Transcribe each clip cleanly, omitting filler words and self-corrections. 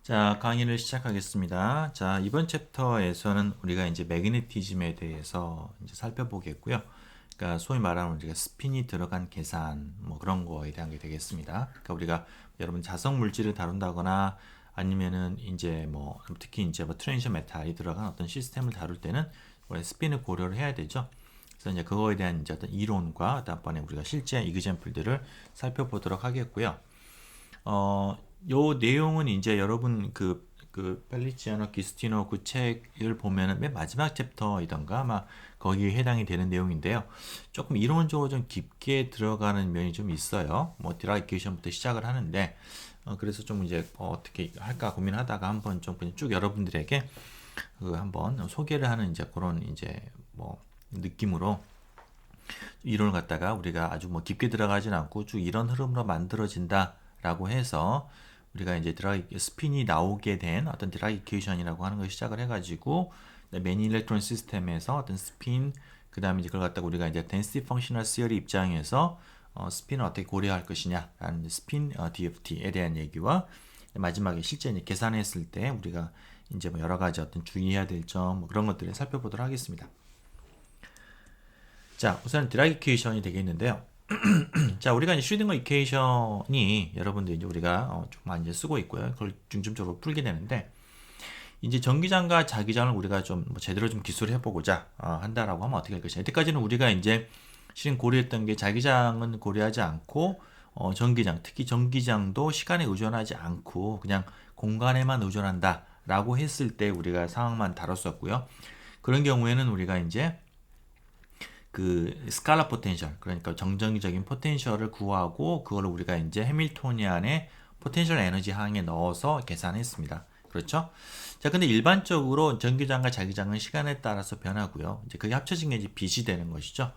자, 강의를 시작하겠습니다. 자, 이번 챕터에서는 우리가 이제 매그네티즘에 대해서 이제 살펴보겠고요. 그러니까 소위 말하는 우리가 스핀이 들어간 계산 뭐 그런 거에 대한 게 되겠습니다. 그러니까 우리가 여러분 자석 물질을 다룬다거나 아니면은 이제 뭐 특히 이제 뭐 트랜지션 메탈이 들어간 어떤 시스템을 다룰 때는 원래 스핀을 고려를 해야 되죠. 그래서 이제 그거에 대한 이제 어떤 이론과 다음번에 우리가 실제 이그젬플들을 살펴보도록 하겠고요. 요 내용은 이제 여러분 펠리치아노 기스티노 그 책을 보면은 맨 마지막 챕터이던가 아마 거기에 해당이 되는 내용인데요. 조금 이론적으로 좀 깊게 들어가는 면이 좀 있어요. 뭐 디라이케이션부터 시작을 하는데 그래서 좀 이제 어떻게 할까 고민하다가 한번 좀 그냥 쭉 여러분들에게 그 한번 소개를 하는 이제 그런 이제 뭐 느낌으로 이론을 갖다가 우리가 아주 뭐 깊게 들어가진 않고 쭉 이런 흐름으로 만들어진다라고 해서 우리가 이제 스핀이 나오게 된 어떤 드라이케이션이라고 하는 걸 시작을 해가지고 매니 일렉트론 시스템에서 어떤 스핀 그 다음에 이제 그걸 갖다가 우리가 이제 덴시티 펑셔널 시어리 입장에서 스핀을 어떻게 고려할 것이냐라는 스핀 DFT에 대한 얘기와 마지막에 실제 이제 계산했을 때 우리가 이제 뭐 여러 가지 어떤 주의해야 될 점 뭐 그런 것들을 살펴보도록 하겠습니다. 자, 우선 드라이케이션이 되겠는데요. 자, 우리가 이제 슈딩거 이퀘이션이 여러분들 이제 우리가 좀 많이 이제 쓰고 있고요. 그걸 중점적으로 풀게 되는데 이제 전기장과 자기장을 우리가 좀뭐 제대로 좀 기술을 해보고자 한다라고 하면 어떻게 할 것이냐. 이때까지는 우리가 이제 실은 고려했던 게 자기장은 고려하지 않고 전기장, 특히 전기장도 시간에 의존하지 않고 그냥 공간에만 의존한다라고 했을 때 우리가 상황만 다뤘었고요. 그런 경우에는 우리가 이제 그 스칼라 포텐셜 그러니까 정정기적인 포텐셜을 구하고 그걸 우리가 이제 해밀토니안의 포텐셜 에너지 항에 넣어서 계산했습니다. 그렇죠? 자, 근데 일반적으로 전기장과 자기장은 시간에 따라서 변하고요. 이제 그게 합쳐진 게 이제 빛이 되는 것이죠.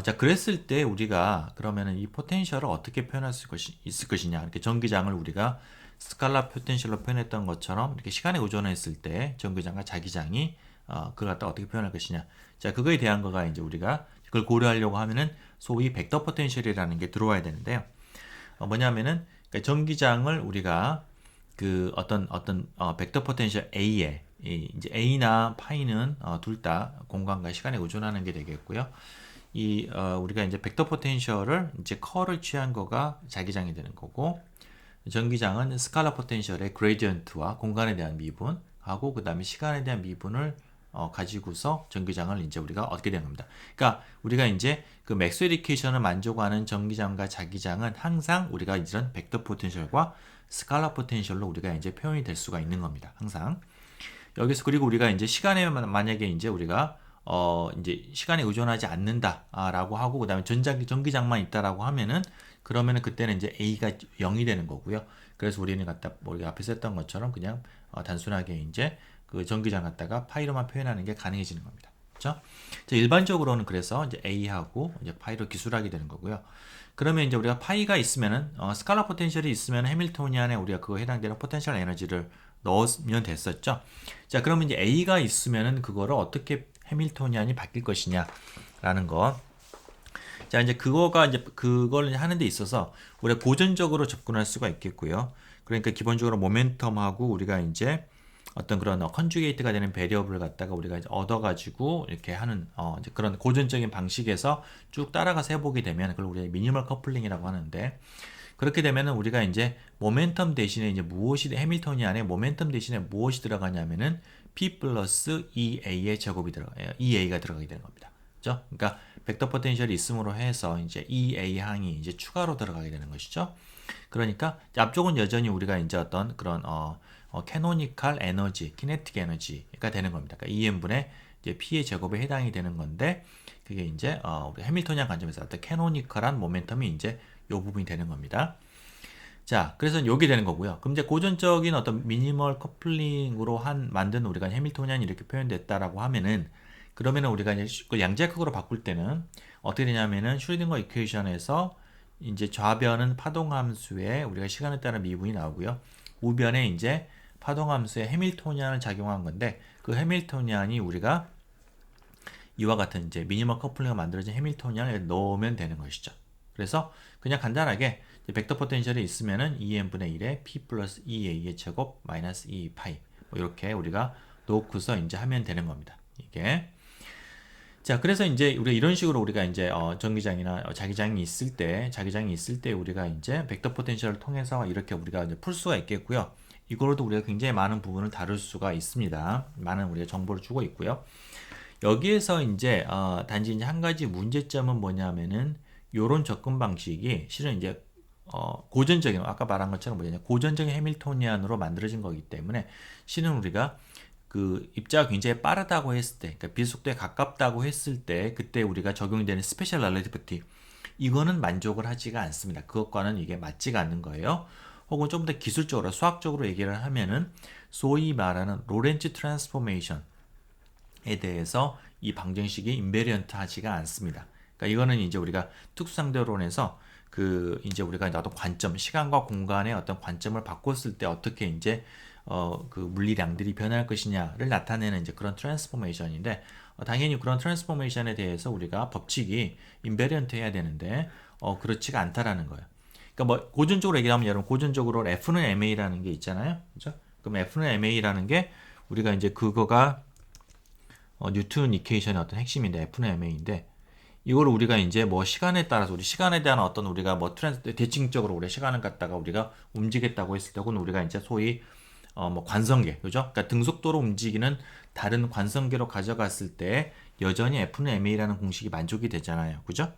자, 그랬을 때 우리가 그러면은 이 포텐셜을 어떻게 표현할 수 있을 것이냐. 이렇게 전기장을 우리가 스칼라 포텐셜로 표현했던 것처럼 이렇게 시간에 의존했을 때 전기장과 자기장이 그걸 갖다 어떻게 표현할 것이냐. 자, 그거에 대한 거가 이제 우리가 그걸 고려하려고 하면은 소위 벡터 포텐셜이라는 게 들어와야 되는데요. 뭐냐면은 그러니까 전기장을 우리가 그 어떤 벡터 포텐셜 A에 이제 A나 파이는 둘 다 공간과 시간에 의존하는 게 되겠고요. 우리가 이제 벡터 포텐셜을 이제 커를 취한 거가 자기장이 되는 거고 전기장은 스칼라 포텐셜의 그레디언트와 공간에 대한 미분하고 그 다음에 시간에 대한 미분을 가지고서 전기장을 이제 우리가 얻게 되는 겁니다. 그러니까 우리가 이제 그 맥스웰 이퀘이션을 만족하는 전기장과 자기장은 항상 우리가 이런 벡터 포텐셜과 스칼라 포텐셜로 우리가 이제 표현이 될 수가 있는 겁니다. 항상. 여기서 그리고 우리가 이제 시간에 만약에 이제 우리가 이제 시간에 의존하지 않는다라고 하고 그다음에 전기장만 있다라고 하면은 그러면은 그때는 이제 A가 0이 되는 거고요. 그래서 우리는 갖다 우리가 앞에서 했던 것처럼 그냥 단순하게 이제 그 전기장 갖다가 파이로만 표현하는 게 가능해지는 겁니다. 그렇죠? 일반적으로는 그래서 이제 A하고 이제 파이로 기술하게 되는 거고요. 그러면 이제 우리가 파이가 있으면은 스칼라 포텐셜이 있으면 해밀토니안에 우리가 그거 해당되는 포텐셜 에너지를 넣으면 됐었죠. 자, 그러면 이제 A가 있으면은 그거를 어떻게 해밀토니안이 바뀔 것이냐라는 거. 자, 이제 그거가 이제 그걸 하는 데 있어서 우리가 고전적으로 접근할 수가 있겠고요. 그러니까 기본적으로 모멘텀하고 우리가 이제 어떤 그런 컨주게이트가 되는 배리어블을 갖다가 우리가 이제 얻어가지고 이렇게 하는 이제 그런 고전적인 방식에서 쭉 따라가서 해보게 되면 그걸 우리가 미니멀 커플링이라고 하는데 그렇게 되면은 우리가 이제 모멘텀 대신에 이제 무엇이 해밀토니안에 모멘텀 대신에 무엇이 들어가냐면은 P 플러스 EA의 제곱이 들어가요. EA가 들어가게 되는 겁니다. 그죠? 그러니까 벡터 포텐셜이 있음으로 해서 이제 EA 항이 이제 추가로 들어가게 되는 것이죠. 그러니까 앞쪽은 여전히 우리가 이제 어떤 그런 캐노니컬 에너지, 키네틱 에너지가 되는 겁니다. 그러니까 EM분의 이제 P의 제곱에 해당이 되는 건데 그게 이제 우리 해밀토니안 관점에서 어떤 캐노니컬한 모멘텀이 이제 요 부분이 되는 겁니다. 자, 그래서 요게 되는 거고요. 그럼 이제 고전적인 어떤 미니멀 커플링으로 만든 우리가 해밀토니안이 이렇게 표현됐다라고 하면은 그러면은 우리가 이제 그 양자극으로 바꿀 때는 어떻게 되냐면은 슈리딩거 이퀘이션에서 이제 좌변은 파동함수에 우리가 시간에 따른 미분이 나오고요. 우변에 이제 파동함수에 해밀토니안을 작용한 건데 그 해밀토니안이 우리가 이와 같은 이제 미니멀 커플링을 만들어진 해밀토니안을 넣으면 되는 것이죠. 그래서 그냥 간단하게 벡터 포텐셜이 있으면은 2n분의 1에 p 플러스 2a의 제곱 마이너스 2파이 뭐 이렇게 우리가 놓고서 이제 하면 되는 겁니다. 이게 자, 그래서 이제 우리가 이런 식으로 우리가 이제 전기장이나 자기장이 있을 때 우리가 이제 벡터 포텐셜을 통해서 이렇게 우리가 이제 풀 수가 있겠고요. 이걸로도 우리가 굉장히 많은 부분을 다룰 수가 있습니다. 많은 우리가 정보를 주고 있고요. 여기에서 이제 단지 이제 한 가지 문제점은 뭐냐면은 요런 접근 방식이 실은 이제 고전적인 아까 말한 것처럼 뭐냐 고전적인 해밀토니안으로 만들어진 거기 때문에 실은 우리가 그 입자가 굉장히 빠르다고 했을 때, 그러니까 빛속도에 가깝다고 했을 때, 그때 우리가 적용이 되는 스페셜 렐러티비티 이거는 만족을 하지가 않습니다. 그것과는 이게 맞지가 않는 거예요. 혹은 좀 더 기술적으로 수학적으로 얘기를 하면은 소위 말하는 로렌츠 트랜스포메이션에 대해서 이 방정식이 인베리언트 하지가 않습니다. 그러니까 이거는 이제 우리가 특수상대론에서 그 이제 우리가 어떤 관점, 시간과 공간의 어떤 관점을 바꿨을 때 어떻게 이제 그 물리량들이 변할 것이냐를 나타내는 이제 그런 트랜스포메이션인데 당연히 그런 트랜스포메이션에 대해서 우리가 법칙이 인베리언트 해야 되는데 그렇지가 않다라는 거예요. 그러니까 뭐 고전적으로 얘기하면 여러분 고전적으로 F는 MA라는 게 있잖아요. 그죠? 그럼 F는 MA라는 게 우리가 이제 그거가 뉴턴 이퀘이션의 어떤 핵심인데 F는 MA인데 이걸 우리가 이제 뭐 시간에 따라서 우리 시간에 대한 어떤 우리가 뭐 대칭적으로 우리 시간을 갖다가 우리가 움직였다고 했을 때 혹은 우리가 이제 소위 뭐 관성계, 그죠? 그러니까 등속도로 움직이는 다른 관성계로 가져갔을 때 여전히 F는 MA라는 공식이 만족이 되잖아요, 그죠?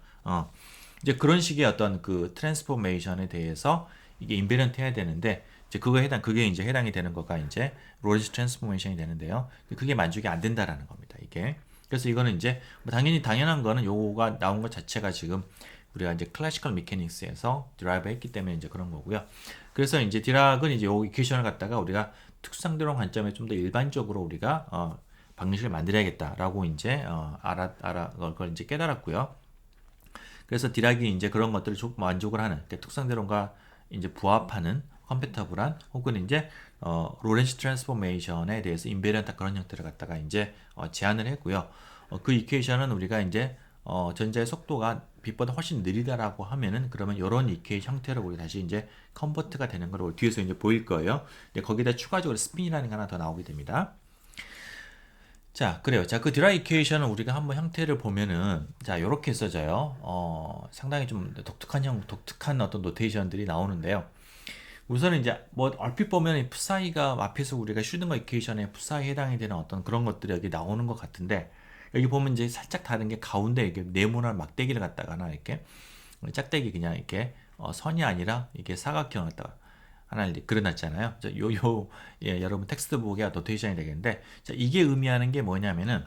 이제 그런 식의 어떤 그 트랜스포메이션에 대해서 이게 인베런트 해야 되는데 이제 그게 이제 해당이 되는 거가 이제 로렌츠 트랜스포메이션이 되는데요. 그게 만족이 안 된다라는 겁니다, 이게. 그래서 이거는 이제 뭐 당연히 당연한 거는 요거가 나온 것 자체가 지금 우리가 이제 클래시컬 미케닉스에서 드라이브 했기 때문에 이제 그런 거고요. 그래서 이제 디락은 이제 요 이퀘이션을 갖다가 우리가 특수상대론 관점에 좀 더 일반적으로 우리가 방정식을 만들어야겠다라고 이제 그걸 이제 깨달았고요. 그래서 디락이 이제 그런 것들을 만족을 하는 그러니까 특수상대론과 이제 부합하는 컴패터블한 혹은 이제 로렌츠 트랜스포메이션에 대해서 인베리언트 그런 형태를 갖다가 이제 제안을 했고요. 그 이퀘이션은 우리가 이제 전자의 속도가 빛보다 훨씬 느리다라고 하면은 그러면 이런 이퀘이션 형태로 우리 다시 이제 컨버트가 되는 걸 뒤에서 이제 보일 거예요. 거기다 추가적으로 스핀이라는 게 하나 더 나오게 됩니다. 자, 그래요. 자, 그 디라이 이퀘이션은 우리가 한번 형태를 보면은 자, 요렇게 써져요. 상당히 좀 독특한 어떤 노테이션들이 나오는데요. 우선은 이제 뭐 얼핏 보면 푸사이가 앞에서 우리가 슈딩거 이퀘이션에 푸사이에 해당이 되는 어떤 그런 것들이 여기 나오는 것 같은데 여기 보면 이제 살짝 다른 게 가운데 이렇게 네모난 막대기를 갖다가 이렇게 짝대기 그냥 이렇게 선이 아니라 이게 사각형을 갖다가 하나 이렇게 그려놨잖아요. 예, 여러분 텍스트북에 노테이션이 되겠는데 자, 이게 의미하는 게 뭐냐면은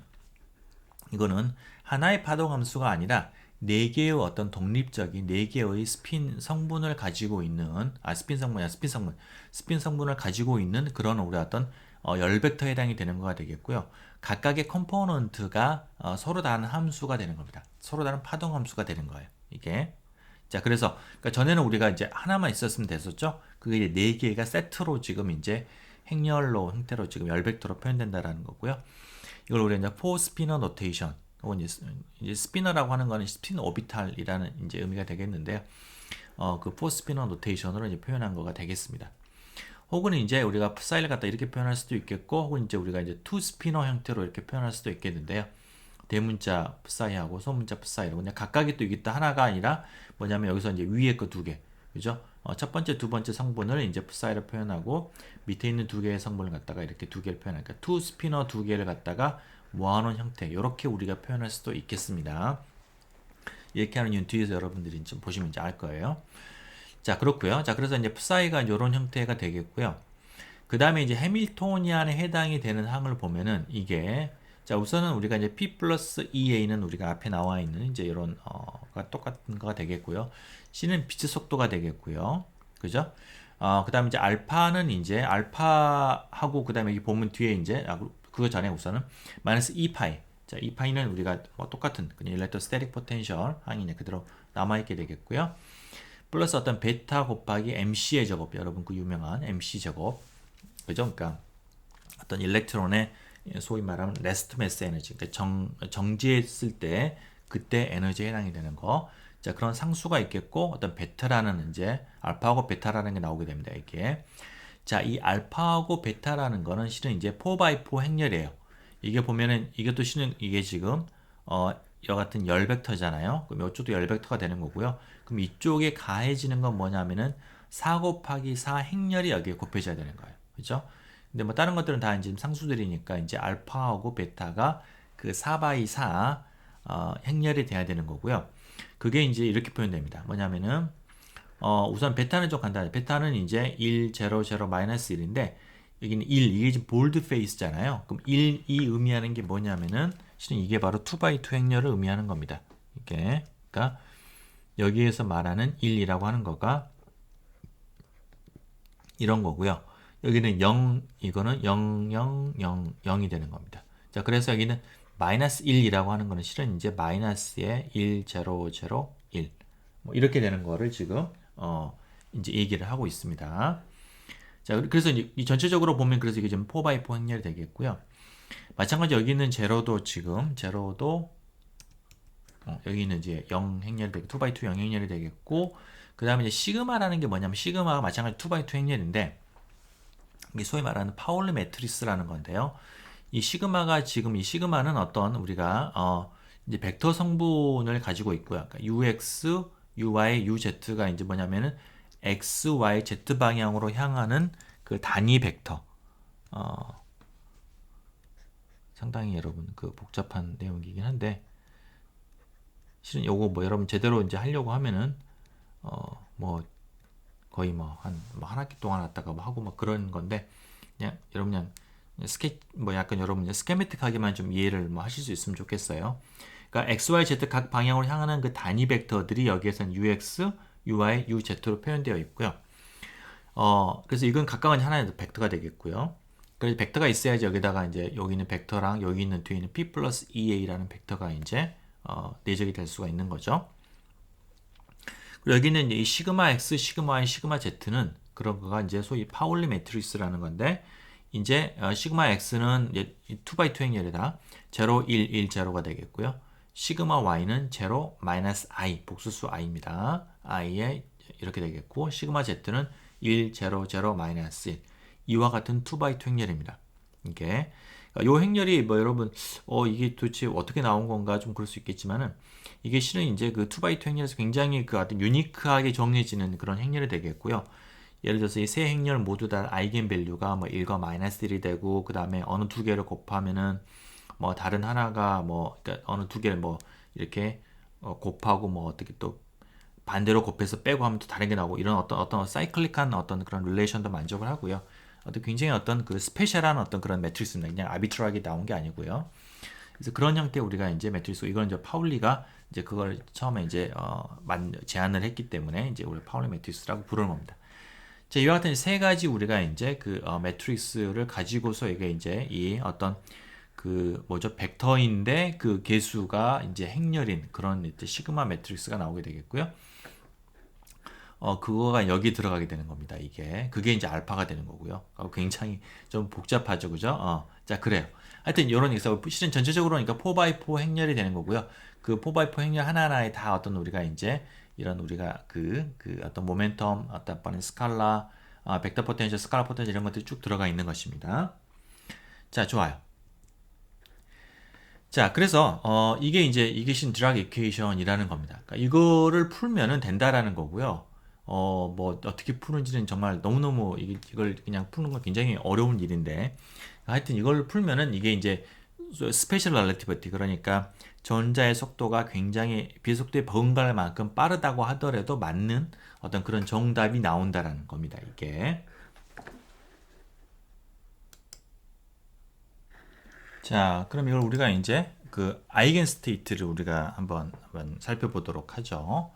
이거는 하나의 파동 함수가 아니라 네 개의 어떤 독립적인 네 개의 스핀 성분을 가지고 있는 스핀 성분을 가지고 있는 그런 우리 어떤 열 벡터에 해당이 되는 거가 되겠고요. 각각의 컴포넌트가 서로 다른 함수가 되는 겁니다. 서로 다른 파동 함수가 되는 거예요. 이게 자 그래서 그러니까 전에는 우리가 이제 하나만 있었으면 됐었죠. 그게 이제 네 개가 세트로 지금 이제 행렬로 형태로 지금 열 벡터로 표현된다라는 거고요. 이걸 우리가 이제 포 스피너 노테이션 혹은 이제 스피너라고 하는 거는 스핀 오비탈이라는 이제 의미가 되겠는데요. 그 포 스피너 노테이션으로 이제 표현한 거가 되겠습니다. 혹은 이제 우리가 푸사이를 갖다 이렇게 표현할 수도 있겠고, 혹은 이제 우리가 이제 투 스피너 형태로 이렇게 표현할 수도 있겠는데요. 대문자 푸사이하고 소문자 푸사이로 그냥 각각이 또 있다 하나가 아니라 뭐냐면 여기서 이제 위에 거 두 개, 그죠? 첫 번째, 두 번째 성분을 이제 푸사이로 표현하고 밑에 있는 두 개의 성분을 갖다가 이렇게 두 개를 표현하니까 투 스피너 두 개를 갖다가 모아놓은 형태, 이렇게 우리가 표현할 수도 있겠습니다. 이렇게 하는 이유는 뒤에서 여러분들이 좀 보시면 이제 알 거예요. 자, 그렇고요. 자, 그래서 이제 푸사이가 이런 형태가 되겠고요. 그 다음에 이제 해밀토니안에 해당이 되는 항을 보면은 이게 자, 우선은 우리가 이제 P 플러스 EA는 우리가 앞에 나와 있는 이제 이런 똑같은 거가 되겠고요. C는 빛의 속도가 되겠고요. 그죠? 그 다음에 이제 알파는 이제 알파하고 그 다음에 여기 보면 뒤에 이제 그거 전에 우선은 마이너스 2파이. 자, 2파이는 우리가 뭐 똑같은 그냥 일렉트로스태틱 포텐셜 항이 이제 그대로 남아있게 되겠고요. 플러스 어떤 베타 곱하기 MC의 제곱, 여러분 그 유명한 MC 제곱, 그죠? 그러니까 어떤 일렉트론의 소위 말하면 레스트 매스 에너지, 그러니까 정지했을 때 그때 에너지에 해당이 되는 거. 자, 그런 상수가 있겠고 어떤 베타라는 이제 알파하고 베타라는 게 나오게 됩니다. 이게. 자, 이 알파하고 베타라는 거는 실은 이제 4x4 행렬이에요. 이게 보면은 이게 또 실은 이게 지금 이와 같은 열 벡터잖아요. 그럼 이쪽도 열 벡터가 되는 거고요. 그럼 이쪽에 가해지는 건 뭐냐면은 4 곱하기 4 행렬이 여기에 곱해져야 되는 거예요. 그죠? 근데 뭐 다른 것들은 다 이제 상수들이니까 이제 알파하고 베타가 그 4 x 4 행렬이 돼야 되는 거고요. 그게 이제 이렇게 표현됩니다. 뭐냐면은 우선 베타는 좀 간단해요. 베타는 이제 1, 0, 0, 마이너스 1인데 여기는 1, 이게 지금 볼드 페이스잖아요. 그럼 1, 이 의미하는 게 뭐냐면은 실은 이게 바로 2x2 행렬을 의미하는 겁니다. 이게 그러니까 여기에서 말하는 1이라고 하는 거가 이런 거고요. 여기는 0, 이거는 0, 0, 0, 0이 되는 겁니다. 자, 그래서 여기는 마이너스 1이라고 하는 거는 실은 이제 마이너스의 1, 0, 0, 1. 뭐 이렇게 되는 거를 지금 이제 얘기를 하고 있습니다. 자, 그래서 이 전체적으로 보면 그래서 이게 좀 4x4 행렬이 되겠고요. 마찬가지 여기는 제로도 지금 제로도 여기는 이제 0 행렬이 되고 2x2 0 행렬이 되겠고 그 다음에 이제 시그마라는 게 뭐냐면 시그마가 마찬가지 2x2 행렬인데 이게 소위 말하는 파울리 매트리스라는 건데요. 이 시그마가 지금 이 시그마는 어떤 우리가 이제 벡터 성분을 가지고 있고요. 그러니까 ux, uy, uz가 이제 뭐냐면은 x, y, z 방향으로 향하는 그 단위 벡터. 상당히 여러분 그 복잡한 내용이긴 한데 실은 요거 뭐 여러분 제대로 이제 하려고 하면은 뭐 거의 뭐 한 학기 동안 왔다가 뭐 하고 막 그런 건데 그냥 여러분 그냥 뭐 약간 여러분 스케매틱하게만 좀 이해를 뭐 하실 수 있으면 좋겠어요. 그러니까 x, y, z 각 방향으로 향하는 그 단위 벡터들이 여기에서는 ux, uy, uz로 표현되어 있고요. 그래서 이건 각각은 하나의 벡터가 되겠고요. 그래서 벡터가 있어야지 여기다가 이제 여기 있는 벡터랑 여기 있는 뒤에 있는 p 플러스 2a라는 벡터가 이제 내적이 될 수가 있는 거죠. 그리고 여기는 이 시그마 x, 시그마 y, 시그마 z는 그런 거가 이제 소위 파울리 매트리스라는 건데 이제 시그마 x는 이제 2x2 행렬이다. 0, 1, 1, 0가 되겠고요. 시그마 y는 0, 마이너스 i, 복수수 i입니다. i에 이렇게 되겠고 시그마 z는 1, 0, 0, 마이너스 1. 이와 같은 2x2 행렬입니다. 이게 요 행렬이 뭐 여러분 이게 도대체 어떻게 나온 건가 좀 그럴 수 있겠지만은 이게 실은 이제 그 2x2 행렬에서 굉장히 그 어떤 유니크하게 정해지는 그런 행렬이 되겠고요. 예를 들어서 이 세 행렬 모두 다 아이겐 밸류가 뭐 1과 마이너스 1이 되고 그 다음에 어느 두 개를 곱하면은 뭐 다른 하나가 뭐 그러니까 어느 두 개를 뭐 이렇게 곱하고 뭐 어떻게 또 반대로 곱해서 빼고 하면 또 다른 게 나오고 이런 어떤 사이클릭한 어떤 그런 릴레이션도 만족을 하고요. 어떤 굉장히 어떤 그 스페셜한 어떤 그런 매트리스입니다. 그냥 아비트라하게 나온 게 아니고요. 그래서 그런 형태 우리가 이제 매트리스 이건 이제 파울리가 이제 그걸 처음에 이제 제안을 했기 때문에 이제 우리 파울리 매트리스라고 부르는 겁니다. 자, 이와 같은 세 가지 우리가 이제 그 매트리스를 가지고서 이게 이제 이 어떤 그 뭐죠 벡터인데 그 개수가 이제 행렬인 그런 이제 시그마 매트리스가 나오게 되겠고요. 그거가 여기 들어가게 되는 겁니다. 그게 이제 알파가 되는 거고요. 굉장히 좀 복잡하죠, 그죠? 자, 그래요. 하여튼 이런 있어 실은 전체적으로 그러니까 4x4 행렬이 되는 거고요. 그 4x4 행렬 하나하나에 다 어떤 우리가 이제 이런 우리가 그 어떤 모멘텀, 어떤 빠른 스칼라, 벡터 포텐셜, 스칼라 포텐셜 이런 것들이 쭉 들어가 있는 것입니다. 자, 좋아요. 자, 그래서 이게 신 드라그 이퀘이션이라는 겁니다. 그러니까 이거를 풀면은 된다라는 거고요. 뭐 어떻게 푸는지는 정말 너무너무 이걸 그냥 푸는 건 굉장히 어려운 일인데 하여튼 이걸 풀면은 이게 이제 스페셜 렐러티비티 그러니까 전자의 속도가 굉장히 비속도에 버금갈 만큼 빠르다고 하더라도 맞는 어떤 그런 정답이 나온다라는 겁니다. 이게. 자, 그럼 이걸 우리가 이제 그 아이겐 스테이트를 우리가 한번 살펴보도록 하죠.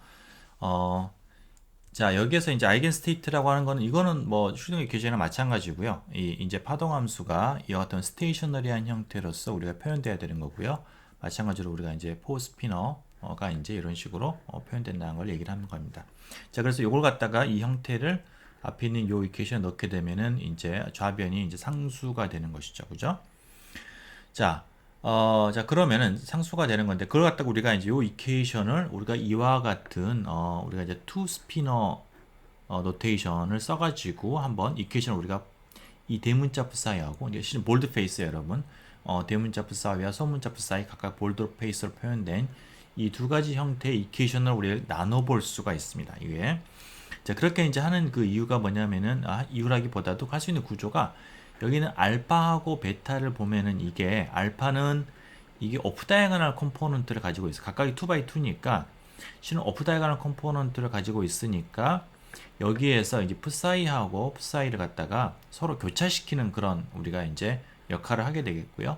자, 여기에서 이제 아이겐 스테이트라고 하는 거는 이거는 뭐 슈딩의 교재나 마찬가지고요. 이제 파동 함수가 이 어떤 스테이셔너리한 형태로서 우리가 표현돼야 되는 거고요. 마찬가지로 우리가 이제 포스피너가 이제 이런 식으로 표현된다는 걸 얘기를 하는 겁니다. 자, 그래서 이걸 갖다가 이 형태를 앞에 있는 요 이퀘이션에 넣게 되면은 이제 좌변이 이제 상수가 되는 것이죠. 그죠? 자, 자, 그러면은 상수가 되는 건데, 그걸 갖다가 우리가 이제 요 이퀘이션을 우리가 이와 같은, 우리가 이제 투 스피너 노테이션을 써가지고 한번 이퀘이션을 우리가 이 대문자 푸사이하고, 이제 실은 볼드 페이스예요, 여러분. 대문자 푸사이와 소문자 푸사이 각각 볼드 페이스로 표현된 이 두 가지 형태의 이퀘이션을 우리 나눠볼 수가 있습니다. 이게. 자, 그렇게 이제 하는 그 이유가 뭐냐면은, 이유라기보다도 할 수 있는 구조가 여기는 알파하고 베타를 보면은 이게 알파는 이게 오프 다이아고널 컴포넌트를 가지고 있어. 각각이 2x2니까 실은 오프 다이아고널 컴포넌트를 가지고 있으니까 여기에서 이제 푸사이하고 푸사이를 갖다가 서로 교차시키는 그런 우리가 이제 역할을 하게 되겠고요.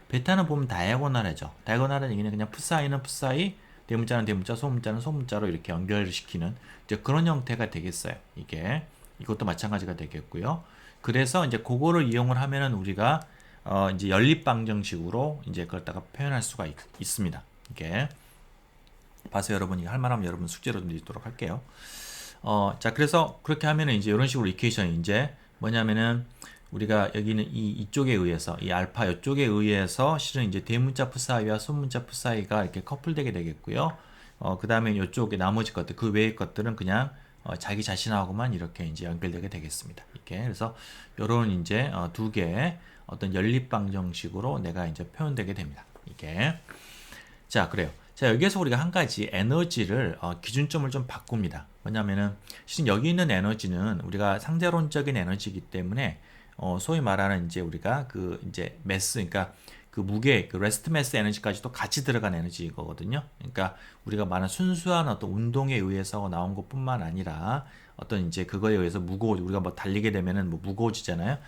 베타는 보면 다이아고널이죠. 다이아고널은 이게 그냥 푸사이는 푸사이, 대문자는 대문자, 소문자는 소문자로 이렇게 연결을 시키는 이제 그런 형태가 되겠어요. 이게 이것도 마찬가지가 되겠고요. 그래서 이제 그거를 이용을 하면은 우리가 이제 연립방정식으로 이제 그걸 다가 표현할 수가 있습니다. 이게 봐서 여러분이 할 만하면 여러분 숙제로 드리도록 할게요. 자, 그래서 그렇게 하면은 이제 이런 식으로 이퀘이션이 이제 뭐냐면은 우리가 여기는 이쪽에 의해서 이 알파 이쪽에 의해서 실은 이제 대문자 푸사이와 소문자 푸사이가 이렇게 커플되게 되겠고요. 그 다음에 이쪽에 나머지 것들 그 외의 것들은 그냥 자기 자신하고만 이렇게 이제 연결되게 되겠습니다. 이렇게 그래서 이런 이제 두 개의 어떤 연립 방정식으로 내가 이제 표현되게 됩니다. 이게 자, 그래요. 자, 여기에서 우리가 한 가지 에너지를 기준점을 좀 바꿉니다. 뭐냐면은 실은 여기 있는 에너지는 우리가 상대론적인 에너지이기 때문에 소위 말하는 이제 우리가 그 이제 매스, 그러니까 그 무게, 그 레스트 매스 에너지까지도 같이 들어간 에너지거든요. 그러니까 우리가 말하는 순수한 어떤 운동에 의해서 나온 것뿐만 아니라 어떤 이제 그거에 의해서 우리가 뭐 달리게 되면은 뭐 무거워지잖아요.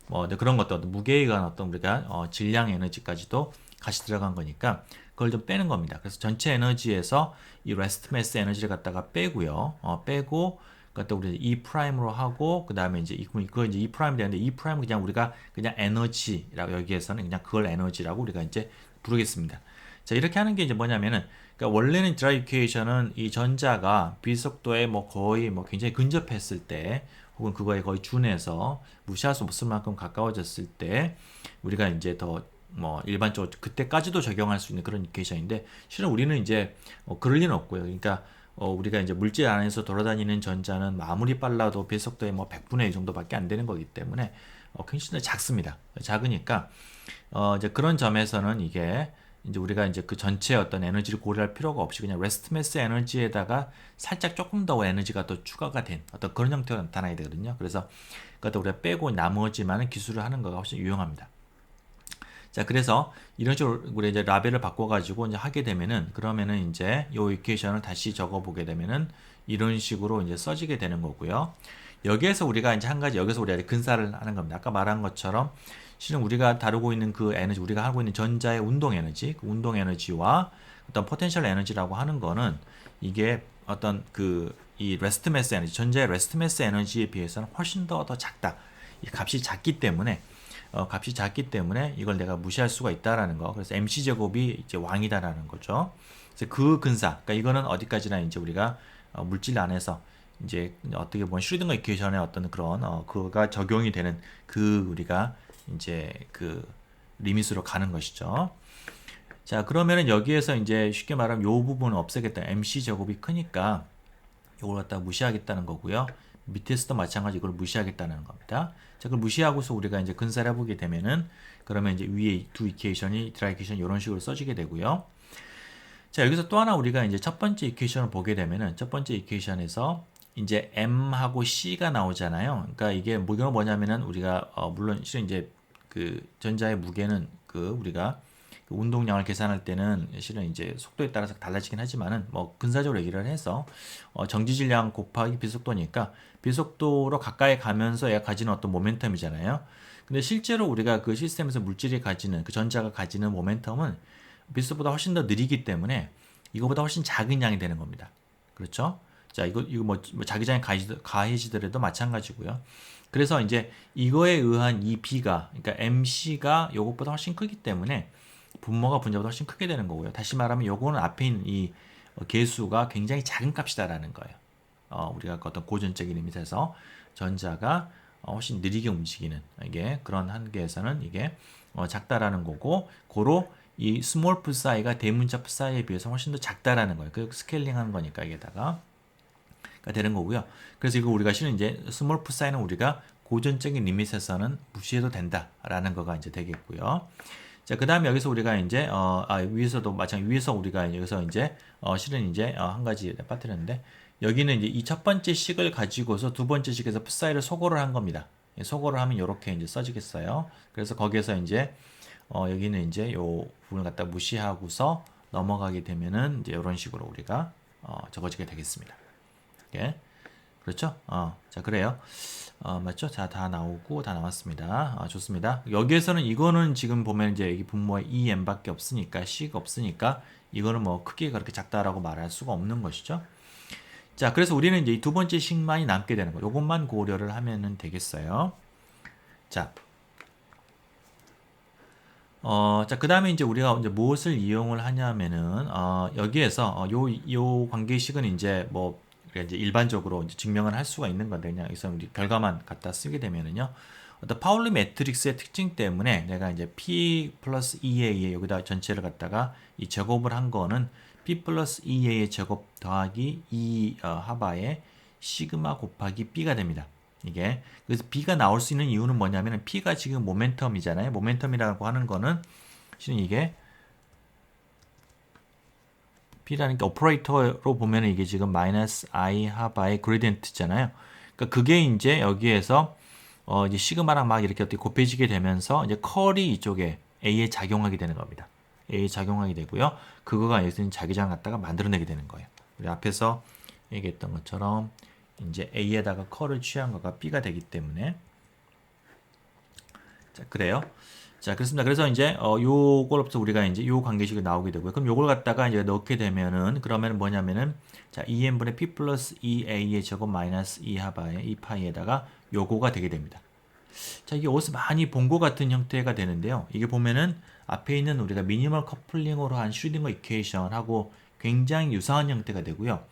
뭐 그런 것도 어떤 무게에 의한 어떤 우리가 질량 에너지까지도 같이 들어간 거니까 그걸 좀 빼는 겁니다. 그래서 전체 에너지에서 이 레스트 매스 에너지를 갖다가 빼고요. 빼고 그것도 우리 E 프라임으로 하고 그 다음에 이제 이거 이제 E 프라임 되는데 E 프라임 그냥 우리가 그냥 에너지라고 여기에서는 그냥 그걸 에너지라고 우리가 이제 부르겠습니다. 자, 이렇게 하는 게 이제 뭐냐면은 그러니까 원래는 드라이브 이퀘이션은 이 전자가 빛속도에 뭐 거의 뭐 굉장히 근접했을 때 혹은 그거에 거의 준해서 무시할 수 없을 만큼 가까워졌을 때 우리가 이제 더 뭐 일반적으로 그때까지도 적용할 수 있는 그런 이퀘이션인데 실은 우리는 이제 그럴 리는 없고요. 그러니까 우리가 이제 물질 안에서 돌아다니는 전자는 아무리 빨라도 빛속도의 뭐 100분의 1 정도밖에 안 되는 거기 때문에 굉장히 작습니다. 작으니까 이제 그런 점에서는 이게 이제 우리가 이제 그 전체 어떤 에너지를 고려할 필요가 없이 그냥 레스트 매스 에너지에다가 살짝 조금 더 에너지가 더 추가가 된 어떤 그런 형태가 나타나야 되거든요. 그래서 그것도 우리가 빼고 나머지만은 기술을 하는 거가 훨씬 유용합니다. 자, 그래서 이런 식으로 우리 이제 라벨을 바꿔가지고 이제 하게 되면은 그러면은 이제 요 이퀘이션을 다시 적어보게 되면은 이런 식으로 이제 써지게 되는 거고요. 여기에서 우리가 이제 한 가지 여기서 우리가 근사를 하는 겁니다. 아까 말한 것처럼 실은 우리가 다루고 있는 그 에너지, 우리가 하고 있는 전자의 운동 에너지, 그 운동 에너지와 어떤 포텐셜 에너지라고 하는 거는 이게 어떤 이 레스트 매스 에너지, 전자의 레스트 매스 에너지에 비해서는 훨씬 더 작다. 이 값이 작기 때문에 이걸 내가 무시할 수가 있다라는 거. 그래서 MC 제곱이 이제 왕이다라는 거죠. 그래서 그 근사, 그러니까 이거는 어디까지나 이제 우리가 물질 안에서 이제 어떻게 보면 슈리딩거 이퀘이션의 어떤 그런 그가 적용이 되는 그 우리가 이제 그 리밋으로 가는 것이죠. 자, 그러면은 여기에서 이제 쉽게 말하면 요 부분을 없애겠다. MC 제곱이 크니까 이걸 갖다 무시하겠다는 거고요. 밑에서도 마찬가지 이걸 무시하겠다는 겁니다. 자, 그걸 무시하고서 우리가 이제 근사를 해보게 되면은 그러면 이제 위에 두 이퀘이션이 드라이퀘이션 이런 식으로 써지게 되고요. 자, 여기서 또 하나 우리가 이제 첫 번째 이퀘이션을 보게 되면은 첫 번째 이퀘이션에서 이제 M하고 C가 나오잖아요. 그러니까 이게 무게가 뭐냐면은 우리가 물론 실은 이제 그 전자의 무게는 그 우리가 그 운동량을 계산할 때는 실은 이제 속도에 따라서 달라지긴 하지만은 뭐 근사적으로 얘기를 해서 정지질량 곱하기 비속도니까 비속도로 가까이 가면서 얘가 가지는 어떤 모멘텀이잖아요. 근데 실제로 우리가 그 시스템에서 물질이 가지는 그 전자가 가지는 모멘텀은 비속보다 훨씬 더 느리기 때문에 이거보다 훨씬 작은 양이 되는 겁니다. 그렇죠? 자, 이거 뭐 자기장에 가해지더라도 마찬가지고요. 그래서 이제 이거에 의한 이 B가, 그러니까 MC가 요것보다 훨씬 크기 때문에 분모가 분자보다 훨씬 크게 되는 거고요. 다시 말하면 요거는 앞에 있는 이 개수가 굉장히 작은 값이다라는 거예요. 우리가 어떤 고전적인 의미에서 전자가 훨씬 느리게 움직이는 이게 그런 한계에서는 이게 작다라는 거고, 고로 이 스몰 풋사이가 대문자 풋사이에 비해서 훨씬 더 작다라는 거예요. 그 스케일링하는 거니까 이게다가 되는 거고요. 그래서 이거 우리가 실은 이제 스몰 풋사이는 우리가 고전적인 리밋에서는 무시해도 된다라는 거가 이제 되겠고요. 자, 그 다음에 여기서 우리가 이제 위에서도 마찬가지 위에서 우리가 여기서 이제 실은 이제 한 가지 빠뜨렸는데 여기는 이제 이 첫 번째 식을 가지고서 두 번째 식에서 풋사이를 소거를 한 겁니다. 소거를 하면 이렇게 이제 써지겠어요. 그래서 거기에서 이제 여기는 이제 요 부분을 갖다 무시하고서 넘어가게 되면은 이제 이런 식으로 우리가 적어지게 되겠습니다. 예. 그렇죠? 자, 그래요. 맞죠? 자, 다 나오고 다 나왔습니다. 좋습니다. 여기에서는 이거는 지금 보면 이제 여기 분모에 EM밖에 없으니까 C가 없으니까 이거는 뭐 크기가 그렇게 작다라고 말할 수가 없는 것이죠. 자, 그래서 우리는 이제 이 두 번째 식만이 남게 되는 거. 요것만 고려를 하면은 되겠어요. 자, 자, 그 다음에 이제 우리가 이제 무엇을 이용을 하냐면은, 여기에서, 요 관계식은 이제 뭐, 이제 일반적으로 이제 증명을 할 수가 있는 건데, 그냥 여기서 우리 결과만 갖다 쓰게 되면은요, 어떤 파울리 매트릭스의 특징 때문에 내가 이제 P 플러스 2A에 여기다 전체를 갖다가 이 제곱을 한 거는 P 플러스 2A의 제곱 더하기 2 하바의 시그마 곱하기 B가 됩니다. 이게 그래서 B가 나올 수 있는 이유는 뭐냐면 P가 지금 모멘텀이잖아요. 모멘텀이라고 하는 거는 실은 이게 P라는 게 오퍼레이터로 보면 이게 지금 마이너스 I 하바의 그레디언트잖아요. 그러니까 그게 이제 여기에서 이제 시그마랑 막 이렇게 어떻게 곱해지게 되면서 이제 컬이 이쪽에 A에 작용하게 되는 겁니다. A에 작용하게 되고요. 그거가 여기서 자기장 갖다가 만들어내게 되는 거예요. 우리 앞에서 얘기했던 것처럼 이제 A에다가 컬을 취한 거가 B가 되기 때문에 자, 그래요. 자, 그렇습니다. 그래서 이제 요걸부터 우리가 이제 요 관계식이 나오게 되고요. 그럼 요걸 갖다가 이제 넣게 되면은 그러면 뭐냐면은 자, 2n분의 p 플러스 2a의 제곱 마이너스 2 하바의 2 파이에다가 요거가 되게 됩니다. 자, 이게 어디서 많이 본 것 같은 형태가 되는데요. 이게 보면은 앞에 있는 우리가 미니멀 커플링으로 한 슈딩거 이퀘이션하고 굉장히 유사한 형태가 되고요.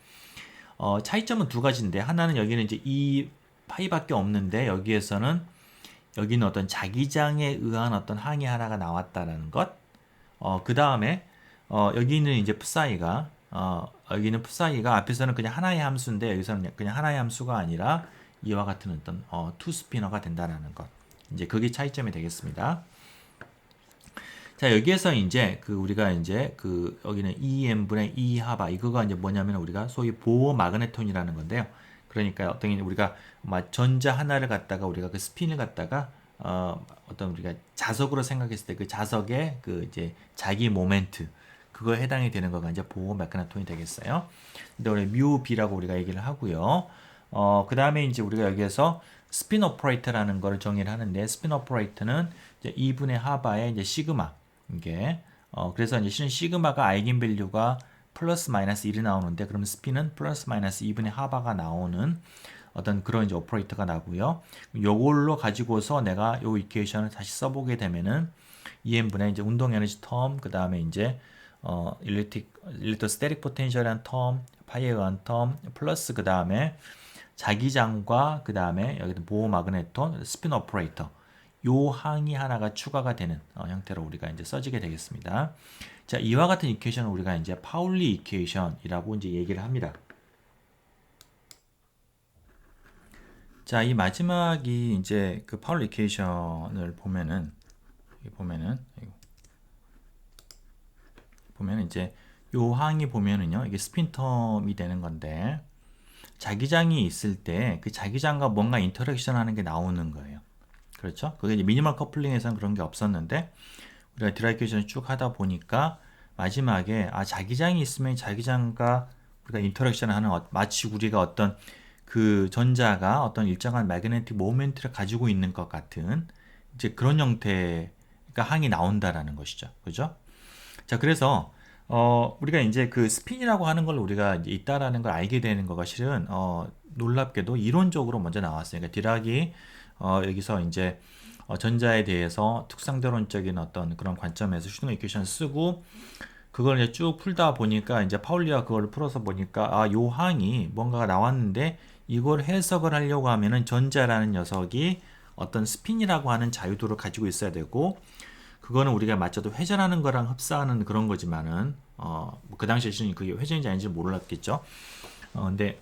차이점은 두 가지인데 하나는 여기는 이제 이 파이밖에 없는데 여기는 어떤 자기장에 의한 어떤 항이 하나가 나왔다라는 것. 그 다음에 여기는 이제 풋사이가 여기는 풋사이가 앞에서는 그냥 하나의 함수인데 여기서는 그냥 하나의 함수가 아니라 이와 같은 어떤 투 스피너가 된다라는 것. 이제 그게 차이점이 되겠습니다. 자, 여기에서 이제 우리가 이제 여기는 EM분의 E 하바 이거가 이제 뭐냐면 우리가 소위 보어 마그네톤이라는 건데요. 그러니까 어떤 우리가 전자 하나를 갖다가 우리가 그 스핀을 갖다가 어떤 우리가 자석으로 생각했을 때 그 자석의 이제 자기 모멘트 그거에 해당이 되는 거가 이제 보어 마그네톤이 되겠어요. 근데 우리 뮤 B라고 우리가 얘기를 하고요. 그 다음에 이제 우리가 여기에서 스핀 오퍼레이터라는 거를 정의를 하는데 스핀 오퍼레이터는 이제 2분의 하바의 이제 시그마 이게 그래서 이제 실은 시그마가 아이겐 밸류가 플러스 마이너스 1이 나오는데 그러면 스핀은 플러스 마이너스 2분의 하바가 나오는 어떤 그런 이제 오퍼레이터가 나고요. 요걸로 가지고서 내가 요 이퀘이션을 다시 써보게 되면은 EM분의 이제 운동 에너지 텀, 그 다음에 이제 일렉트로스태틱 포텐셜이라는 텀, 파이에 의한 텀, 플러스 그 다음에 자기장과 그 다음에 여기도 보호 마그네톤, 스핀 오퍼레이터 요 항이 하나가 추가가 되는 형태로 우리가 이제 써지게 되겠습니다. 자, 이와 같은 이퀘이션을 우리가 이제 파울리 이퀘이션이라고 이제 얘기를 합니다. 자, 이 마지막이 이제 그 파울리 이퀘이션을 보면은 이제 요 항이 보면은요, 이게 스핀 텀이 되는 건데 자기장이 있을 때 그 자기장과 뭔가 인터랙션 하는 게 나오는 거예요. 그렇죠? 그게 이제 미니멀 커플링에서는 그런 게 없었는데 우리가 디라이케이션을 쭉 하다 보니까 마지막에 자기장이 있으면 자기장과 우리가 인터랙션을 하는 마치 우리가 어떤 그 전자가 어떤 일정한 매그네틱 모멘트를 가지고 있는 것 같은 이제 그런 형태가 항이 나온다라는 것이죠. 그죠? 자, 그래서 우리가 이제 그 스핀이라고 하는 걸 우리가 이제 있다라는 걸 알게 되는 거가 실은 놀랍게도 이론적으로 먼저 나왔어요. 그러니까 디락이 여기서 이제 전자에 대해서 특상대론적인 어떤 그런 관점에서 슈딩거 이퀘이션을 쓰고 그걸 이제 쭉 풀다 보니까 이제 파울리가 그걸 풀어서 보니까 요 항이 뭔가가 나왔는데 이걸 해석을 하려고 하면은 전자라는 녀석이 어떤 스핀이라고 하는 자유도를 가지고 있어야 되고 그거는 우리가 맞춰도 회전하는 거랑 흡사하는 그런 거지만은 뭐그 당시에 그게 회전인지 아닌지 몰랐겠죠. 근데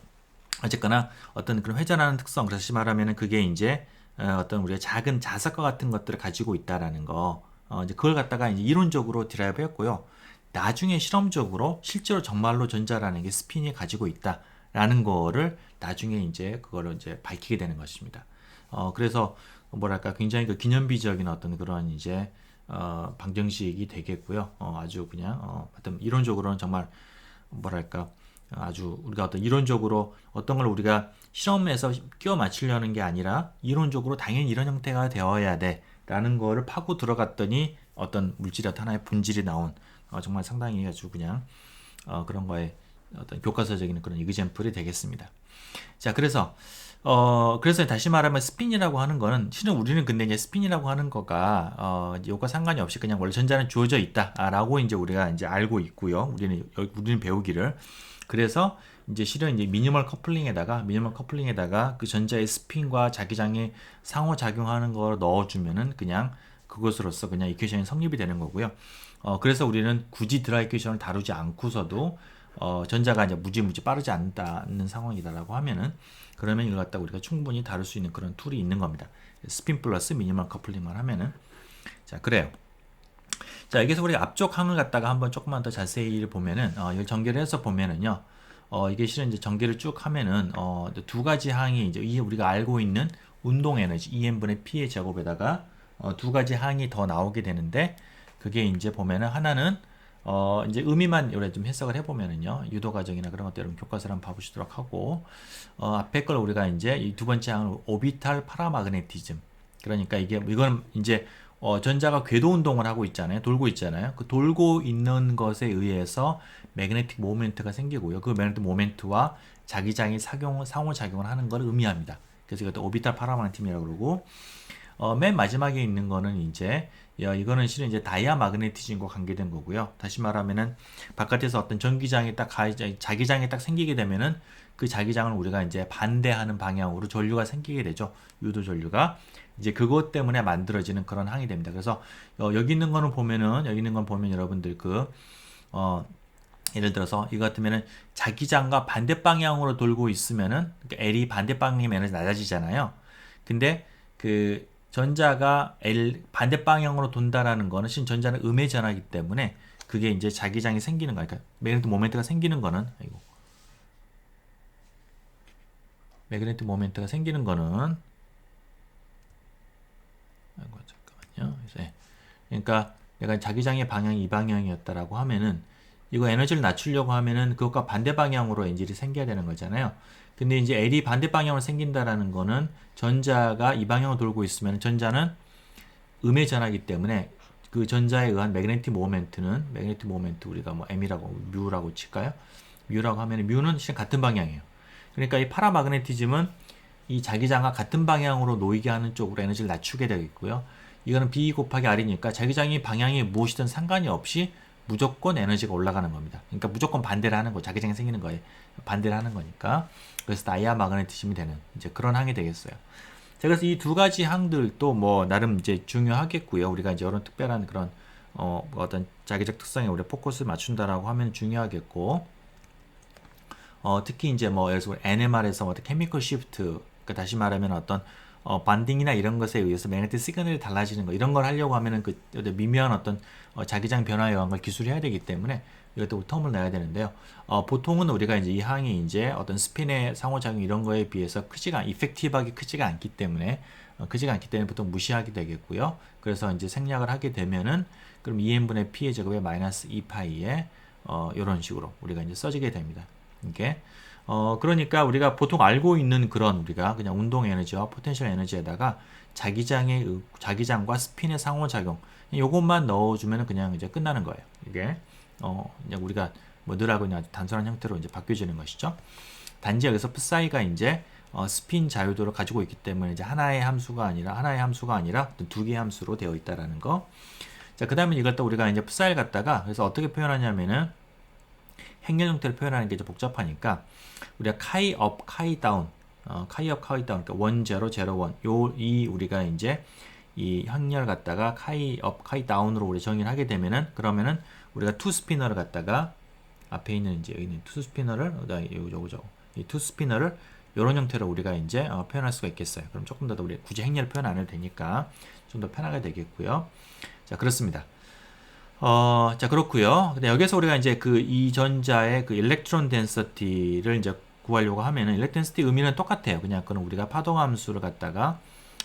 어쨌거나 어떤 그런 회전하는 특성, 그래서 다시 말하면은 그게 이제 어떤 우리가 작은 자석과 같은 것들을 가지고 있다라는 거, 이제 그걸 갖다가 이제 이론적으로 드라이브 했고요. 나중에 실험적으로 실제로 정말로 전자라는 게 스핀이 가지고 있다라는 거를 나중에 이제 그거를 이제 밝히게 되는 것입니다. 그래서 뭐랄까 굉장히 그 기념비적인 어떤 그런 이제 방정식이 되겠고요. 아주 그냥 하여튼 이론적으로는 정말 뭐랄까 아주 우리가 어떤 이론적으로 어떤 걸 우리가 실험에서 끼워 맞추려는 게 아니라 이론적으로 당연히 이런 형태가 되어야 돼라는 거를 파고 들어갔더니 어떤 물질이 어떤 하나의 본질이 나온 정말 상당히 아주 그냥 그런 거에 어떤 교과서적인 그런 이그젬플이 되겠습니다. 자, 그래서 다시 말하면 스핀이라고 하는 거는 실은 우리는 근데 이제 스핀이라고 하는 거가 이것과 상관이 없이 그냥 원래 전자는 주어져 있다라고 이제 우리가 이제 알고 있고요. 우리는 배우기를. 그래서 이제 실은 이제 미니멀 커플링에다가 그 전자의 스핀과 자기장이 상호작용하는 걸 넣어주면은 그냥 그것으로서 그냥 이퀘이션이 성립이 되는 거고요. 그래서 우리는 굳이 드라이 이퀘이션을 다루지 않고서도 전자가 이제 무지무지 빠르지 않는 상황이다라고 하면은 그러면 이걸 갖다 우리가 충분히 다룰 수 있는 그런 툴이 있는 겁니다. 스핀 플러스 미니멀 커플링만 하면은. 자, 그래요. 자, 여기서 우리가 앞쪽 항을 갖다가 한번 조금만 더 자세히 보면은 이걸 전개를 해서 보면은요. 이게 실은 이제 전개를 쭉 하면은 두 가지 항이 이제 우리가 알고 있는 운동 에너지 Em분의 P의 제곱에다가 두 가지 항이 더 나오게 되는데 그게 이제 보면은 하나는 이제 의미만 이렇게 좀 해석을 해보면은요. 유도 과정이나 그런 것들 여러분 교과서를 한번 봐보시도록 하고, 앞에 걸 우리가 이제 이 두 번째 항은 오비탈 파라마그네티즘. 그러니까 이건 이제, 전자가 궤도 운동을 하고 있잖아요. 돌고 있잖아요. 그 돌고 있는 것에 의해서 매그네틱 모멘트가 생기고요. 그 매그네틱 모멘트와 자기장이 상호작용을 하는 걸 의미합니다. 그래서 이것도 오비탈 파라마그네티즘이라고 그러고, 맨 마지막에 있는 거는 이제 이거는 실은 이제 다이아 마그네티즘과 관계된 거고요. 다시 말하면은 바깥에서 어떤 전기장이 자기장이 딱 생기게 되면은 그 자기장을 우리가 이제 반대하는 방향으로 전류가 생기게 되죠. 유도 전류가 이제 그것 때문에 만들어지는 그런 항이 됩니다. 그래서 여기 있는 건 보면 여러분들 예를 들어서 이거 같으면은 자기장과 반대 방향으로 돌고 있으면은 그러니까 L이 반대 방향이면 낮아지잖아요. 근데 그 전자가 반대 방향으로 돈다라는 거는 실은 전자는 음의 전하기 때문에 그게 이제 자기장이 생기는 거니까 매그네틱 모멘트가 생기는 거는 매그네틱 모멘트가 생기는 거는 잠깐만요. 그러니까 내가 자기장의 방향이 이 방향이었다라고 하면은 이거 에너지를 낮추려고 하면은 그것과 반대 방향으로 엔질이 생겨야 되는 거잖아요. 근데 이제 L이 반대 방향으로 생긴다라는 거는 전자가 이 방향으로 돌고 있으면 전자는 음의 전하기 때문에 그 전자에 의한 매그네틱 모멘트 우리가 뭐 M이라고 뮤라고 칠까요? 뮤라고 하면 뮤는 실은 같은 방향이에요. 그러니까 이 파라마그네티즘은 이 자기장과 같은 방향으로 놓이게 하는 쪽으로 에너지를 낮추게 되겠고요. 이거는 B 곱하기 R이니까 자기장이 방향이 무엇이든 상관이 없이 무조건 에너지가 올라가는 겁니다. 그러니까 무조건 반대를 하는 거, 자기장이 생기는 거에 반대를 하는 거니까. 그래서 다이아 마그네티즘이 되는 이제 그런 항이 되겠어요. 자, 그래서 이 두 가지 항들도 뭐 나름 이제 중요하겠고요. 우리가 이제 이런 특별한 그런 어떤 자기적 특성에 우리 포커스를 맞춘다라고 하면 중요하겠고, 특히 이제 뭐 예를 들어서 NMR에서 뭐 케미컬 시프트, 그러니까 다시 말하면 어떤 반딩이나 이런 것에 의해서 매그네틱 시그널이 달라지는 거 이런 걸 하려고 하면은 그 미묘한 어떤 자기장 변화에 의한 걸 기술해야 되기 때문에 이것도 텀을 내야 되는데요. 보통은 우리가 이제 이 항이 이제 어떤 스핀의 상호작용 이런 거에 비해서 이펙티브하게 크지가 않기 때문에 보통 무시하게 되겠고요. 그래서 이제 생략을 하게 되면은 그럼 2n분의 p의 제곱에 마이너스 2파이에 이런 식으로 우리가 이제 써지게 됩니다. 이게 그러니까 우리가 보통 알고 있는 그런 우리가 그냥 운동 에너지와 포텐셜 에너지에다가 자기장과 스핀의 상호작용 요것만 넣어주면 그냥 이제 끝나는 거예요. 이게 그냥 우리가 뭐 늘 하고 있는 아주 단순한 형태로 이제 바뀌어지는 것이죠. 단지 여기서 psi가 이제 스핀 자유도를 가지고 있기 때문에 이제 하나의 함수가 아니라 두 개의 함수로 되어 있다라는 거. 자, 그다음에 이걸 또 우리가 이제 psi를 갖다가 그래서 어떻게 표현하냐면은 행렬 형태를 표현하는 게 이제 복잡하니까 우리가 카이 업, 카이 다운, 그러니까 1, 0, 0, 1, 우리가 이제 이 확률 갖다가 카이 업, 카이 다운으로 우리 정의를 하게 되면은 그러면은 우리가 투 스피너를 갖다가 앞에 있는 이제 여기 있는 투 스피너를 요거죠. 이 투 스피너를 이런 형태로 우리가 이제 표현할 수가 있겠어요. 그럼 조금 더 우리 굳이 행렬 표현 안 해도 되니까 좀 더 편하게 되겠고요. 자, 그렇습니다. 자, 그렇고요. 근데 여기서 우리가 이제 그 이 전자의 그 일렉트론 덴서티를 이제 구하려고 하면은 일렉트론 덴서티 의미는 똑같아요. 그냥 그건 우리가 파동함수를 갖다가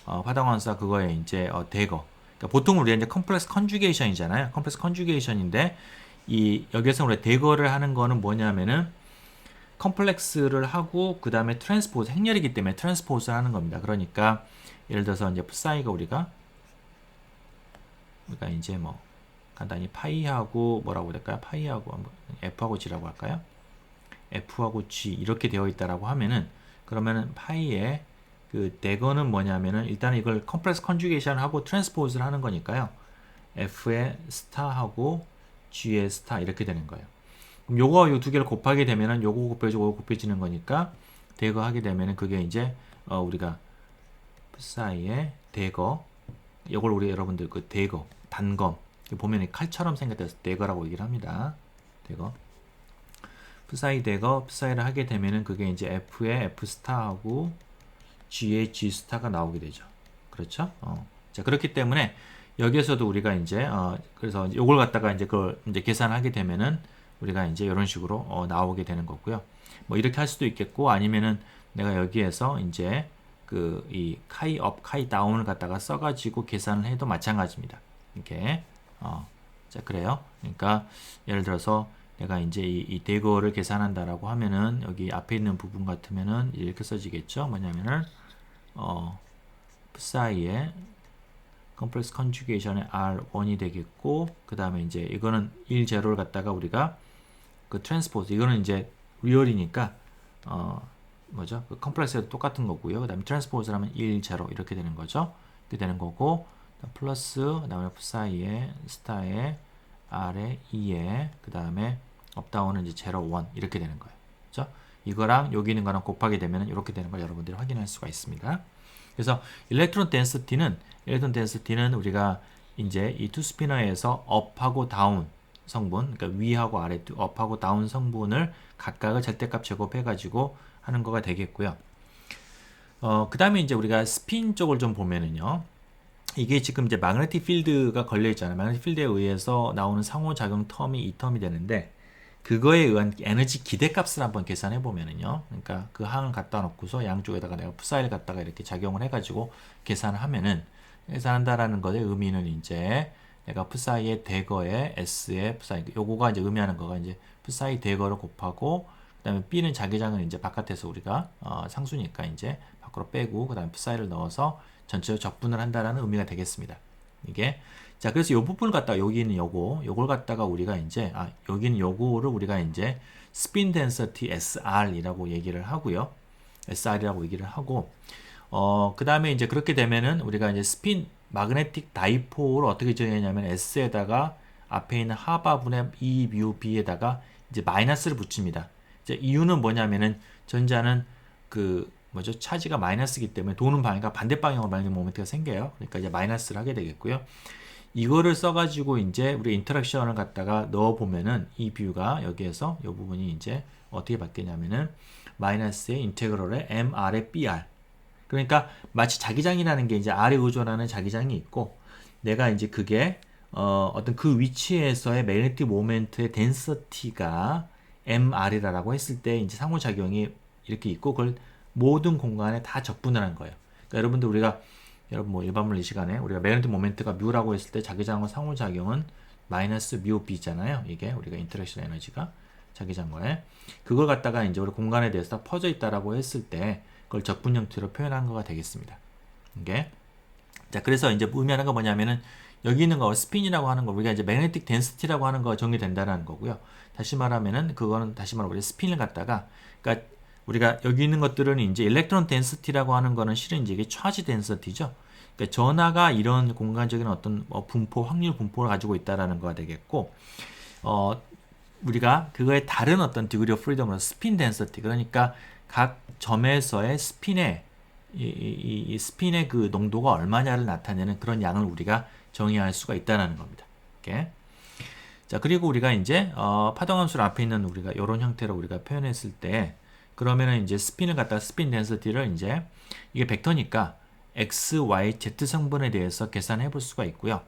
파동함수가 그거에 이제 대거. 그러니까 보통 우리가 이제 컴플렉스 컨주게이션이잖아요. 컴플렉스 컨주게이션인데 이 여기서 우리가 대거를 하는 거는 뭐냐면은 컴플렉스를 하고 그 다음에 트랜스포즈 행렬이기 때문에 트랜스포즈를 하는 겁니다. 그러니까 예를 들어서 이제 psi가 우리가 이제 뭐 간단히 파이하고 뭐라고 해야 될까요? 파이하고 F하고 G라고 할까요? F하고 G 이렇게 되어 있다라고 하면은 그러면은 파이의 그 대거는 뭐냐면은 일단 이걸 컴플렉스 컨주게이션 하고 트랜스포즈를 하는 거니까요. F의 스타하고 G의 스타 이렇게 되는 거예요. 그럼 요거 요 두 개를 곱하게 되면은 요거 곱해지고 요거 곱해지는 거니까 대거 하게 되면은 그게 이제 우리가 사이의 대거 요걸 우리 여러분들 그 대거 단검 보면 칼처럼 생겼다서 대거라고 얘기를 합니다. 대거 psi 대거 psi를 하게 되면은 그게 이제 F의 F 스타하고 G의 G 스타가 나오게 되죠. 그렇죠? 자, 그렇기 때문에 여기에서도 우리가 이제 그래서 요걸 갖다가 이제 그걸 이제 계산하게 되면은 우리가 이제 이런 식으로 나오게 되는 거고요. 뭐 이렇게 할 수도 있겠고 아니면은 내가 여기에서 이제 그 이 카이 업, 카이 다운을 갖다가 써가지고 계산을 해도 마찬가지입니다. 이렇게 자, 그래요. 그러니까 예를 들어서 내가 이제 이 대거를 계산한다라고 하면은 여기 앞에 있는 부분 같으면은 이렇게 써지겠죠. 뭐냐면은 psi의 컴플렉스 컨주게이션의 R1이 되겠고 그 다음에 이제 이거는 1, 0를 갖다가 우리가 그 트랜스포즈 이거는 이제 리얼이니까 뭐죠? 그 컴플렉스도 똑같은 거고요. 그 다음에 트랜스포즈라면 1, 0 이렇게 되는 거죠. 이렇게 되는 거고 플러스 그 다음에 psi의 스타의 R의 2에 그 다음에 업다운은 이제 0, 1 이렇게 되는 거예요. 그렇죠? 이거랑 여기 있는 거랑 곱하게 되면 이렇게 되는 걸 여러분들이 확인할 수가 있습니다. 그래서 일렉트론 덴시티는 우리가 이제 이 투 스피너에서 업하고 다운 성분, 그러니까 위하고 아래 업하고 다운 성분을 각각을 절대값 제곱해 가지고 하는 거가 되겠고요. 그 다음에 이제 우리가 스핀 쪽을 좀 보면은요. 이게 지금 이제 마그네틱 필드가 걸려 있잖아요. 마그네틱 필드에 의해서 나오는 상호작용 텀이 이 텀이 되는데 그거에 의한 에너지 기대값을 한번 계산해 보면은요. 그러니까 그 항을 갖다 놓고서 양쪽에다가 내가 psi를 갖다가 이렇게 작용을 해 가지고 계산을 하면은 계산한다라는 것의 의미는 이제 내가 psi의 대거에 s의 psi 요거가 이제 의미하는 거가 이제 psi 대거를 곱하고 그다음에 b는 자기장은 이제 바깥에서 우리가 상수니까 이제 밖으로 빼고 그다음에 psi를 넣어서 전체적으로 적분을 한다라는 의미가 되겠습니다. 이게 자, 그래서 요 부분을 갖다가 여기는 요걸 갖다가 우리가 이제 여기는 요거를 우리가 이제 스핀 덴서티 SR이라고 얘기를 하고요. SR이라고 얘기를 하고 그다음에 이제 그렇게 되면은 우리가 이제 스핀 마그네틱 다이폴을 어떻게 정의하냐면 S에다가 앞에 있는 하바분의 E 뮤 B에다가 이제 마이너스를 붙입니다. 이제 이유는 뭐냐면은 전자는 그 뭐죠? 차지가 마이너스이기 때문에 도는 방향과 반대 방향으로 만약에 모멘트가 생겨요. 그러니까 이제 마이너스를 하게 되겠고요. 이거를 써가지고 이제 우리 인터랙션을 갖다가 넣어보면은 이 뷰가 여기에서 이 부분이 이제 어떻게 바뀌냐면은 마이너스의 인테그럴의 MR의 BR. 그러니까 마치 자기장이라는 게 이제 R에 의존하는 자기장이 있고 내가 이제 그게 어떤 그 위치에서의 매그네틱 모멘트의 덴서티가 MR이라고 했을 때 이제 상호작용이 이렇게 있고 그걸 모든 공간에 다 적분을 한 거예요. 그러니까 여러분들 우리가 여러분 뭐 일반 물리 시간에 우리가 매그네틱 모멘트가 뮤라고 했을 때 자기장과 상호작용은 마이너스 뮤 B잖아요. 이게 우리가 인터랙션 에너지가 자기장과의 그걸 갖다가 이제 우리 공간에 대해서 퍼져 있다라고 했을 때 그걸 적분 형태로 표현한 거가 되겠습니다. 이게 자 그래서 이제 의미하는 거 뭐냐면은 여기 있는 거 스핀이라고 하는 거 우리가 이제 매그네틱 덴시티라고 하는 거 정의된다라는 거고요. 다시 말하면은 그거는 다시 말하면 우리 스핀을 갖다가 그러니까 우리가 여기 있는 것들은 이제 일렉트론 덴시티라고 하는 거는 실은 이제 이게 차지 덴시티죠. 그러니까 전하가 이런 공간적인 어떤 분포, 확률 분포를 가지고 있다라는 거가 되겠고, 우리가 그거에 다른 어떤 디그리 오브 프리덤으로 스핀 덴시티, 그러니까 각 점에서의 스핀의 이 스핀의 그 농도가 얼마냐를 나타내는 그런 양을 우리가 정의할 수가 있다는 겁니다. 이렇게. 자, 그리고 우리가 이제 파동함수 앞에 있는 우리가 이런 형태로 우리가 표현했을 때 그러면은 이제 스핀을 갖다가 스핀 덴시티를 이제 이게 벡터니까 x, y, z 성분에 대해서 계산해 볼 수가 있고요.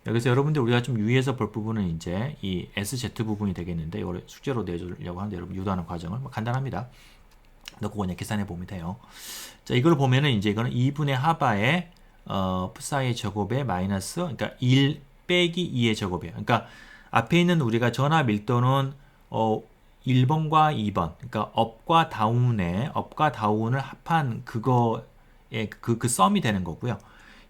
여기서 여러분들 우리가 좀 유의해서 볼 부분은 이제 이 SZ 부분이 되겠는데 이걸 숙제로 내주려고 하는데 여러분 유도하는 과정을 뭐 간단합니다. 그거 그냥 계산해 보면 돼요. 자, 이걸 보면은 이제 이거는 2분의 하바의 푸사의 제곱에 마이너스 그러니까 1 빼기 2의 제곱이에요. 그러니까 앞에 있는 우리가 전하 밀도는 1번과 2번 그러니까 업과 다운을 합한 그거의 그 썸이 되는 거고요.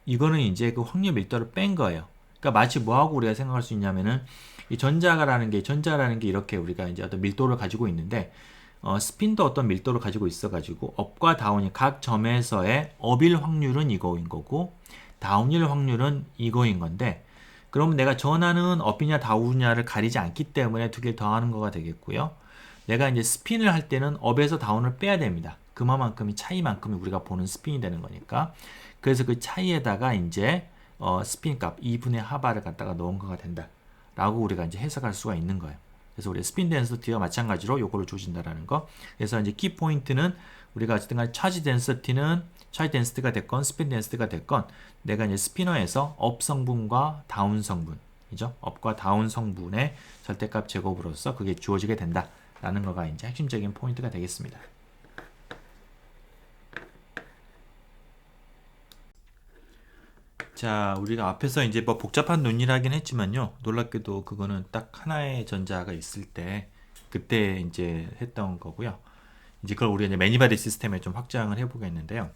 이거는 이제 그 확률 밀도를 뺀 거예요. 그러니까 마치 뭐하고 우리가 생각할 수 있냐면은 이 전자라는 게 이렇게 우리가 이제 어떤 밀도를 가지고 있는데 스핀도 어떤 밀도를 가지고 있어가지고 업과 다운이 각 점에서의 업일 확률은 이거인 거고 다운일 확률은 이거인 건데 그러면 내가 전하는 업이냐 다운이냐를 가리지 않기 때문에 두 개를 더하는 거가 되겠고요. 내가 이제 스핀을 할 때는 업에서 다운을 빼야 됩니다. 그만큼이 차이만큼이 우리가 보는 스핀이 되는 거니까 그래서 그 차이에다가 이제 스핀 값 2분의 하바를 갖다가 넣은 거가 된다 라고 우리가 이제 해석할 수가 있는 거예요. 그래서 우리 스핀 덴시티와 마찬가지로 요거를 조진다라는 거. 그래서 이제 키 포인트는 우리가 어쨌든 간에 차지 덴시티가 됐건 스핀 덴시티가 됐건 내가 이제 스피너에서 업 성분과 다운 성분이죠. 업과 다운 성분의 절대값 제곱으로서 그게 주어지게 된다라는 거가 이제 핵심적인 포인트가 되겠습니다. 자, 우리가 앞에서 이제 뭐 복잡한 논의라긴 했지만요. 놀랍게도 그거는 딱 하나의 전자가 있을 때 그때 이제 했던 거고요. 이제 그걸 우리가 이제 매니바디 시스템에 좀 확장을 해보겠는데요.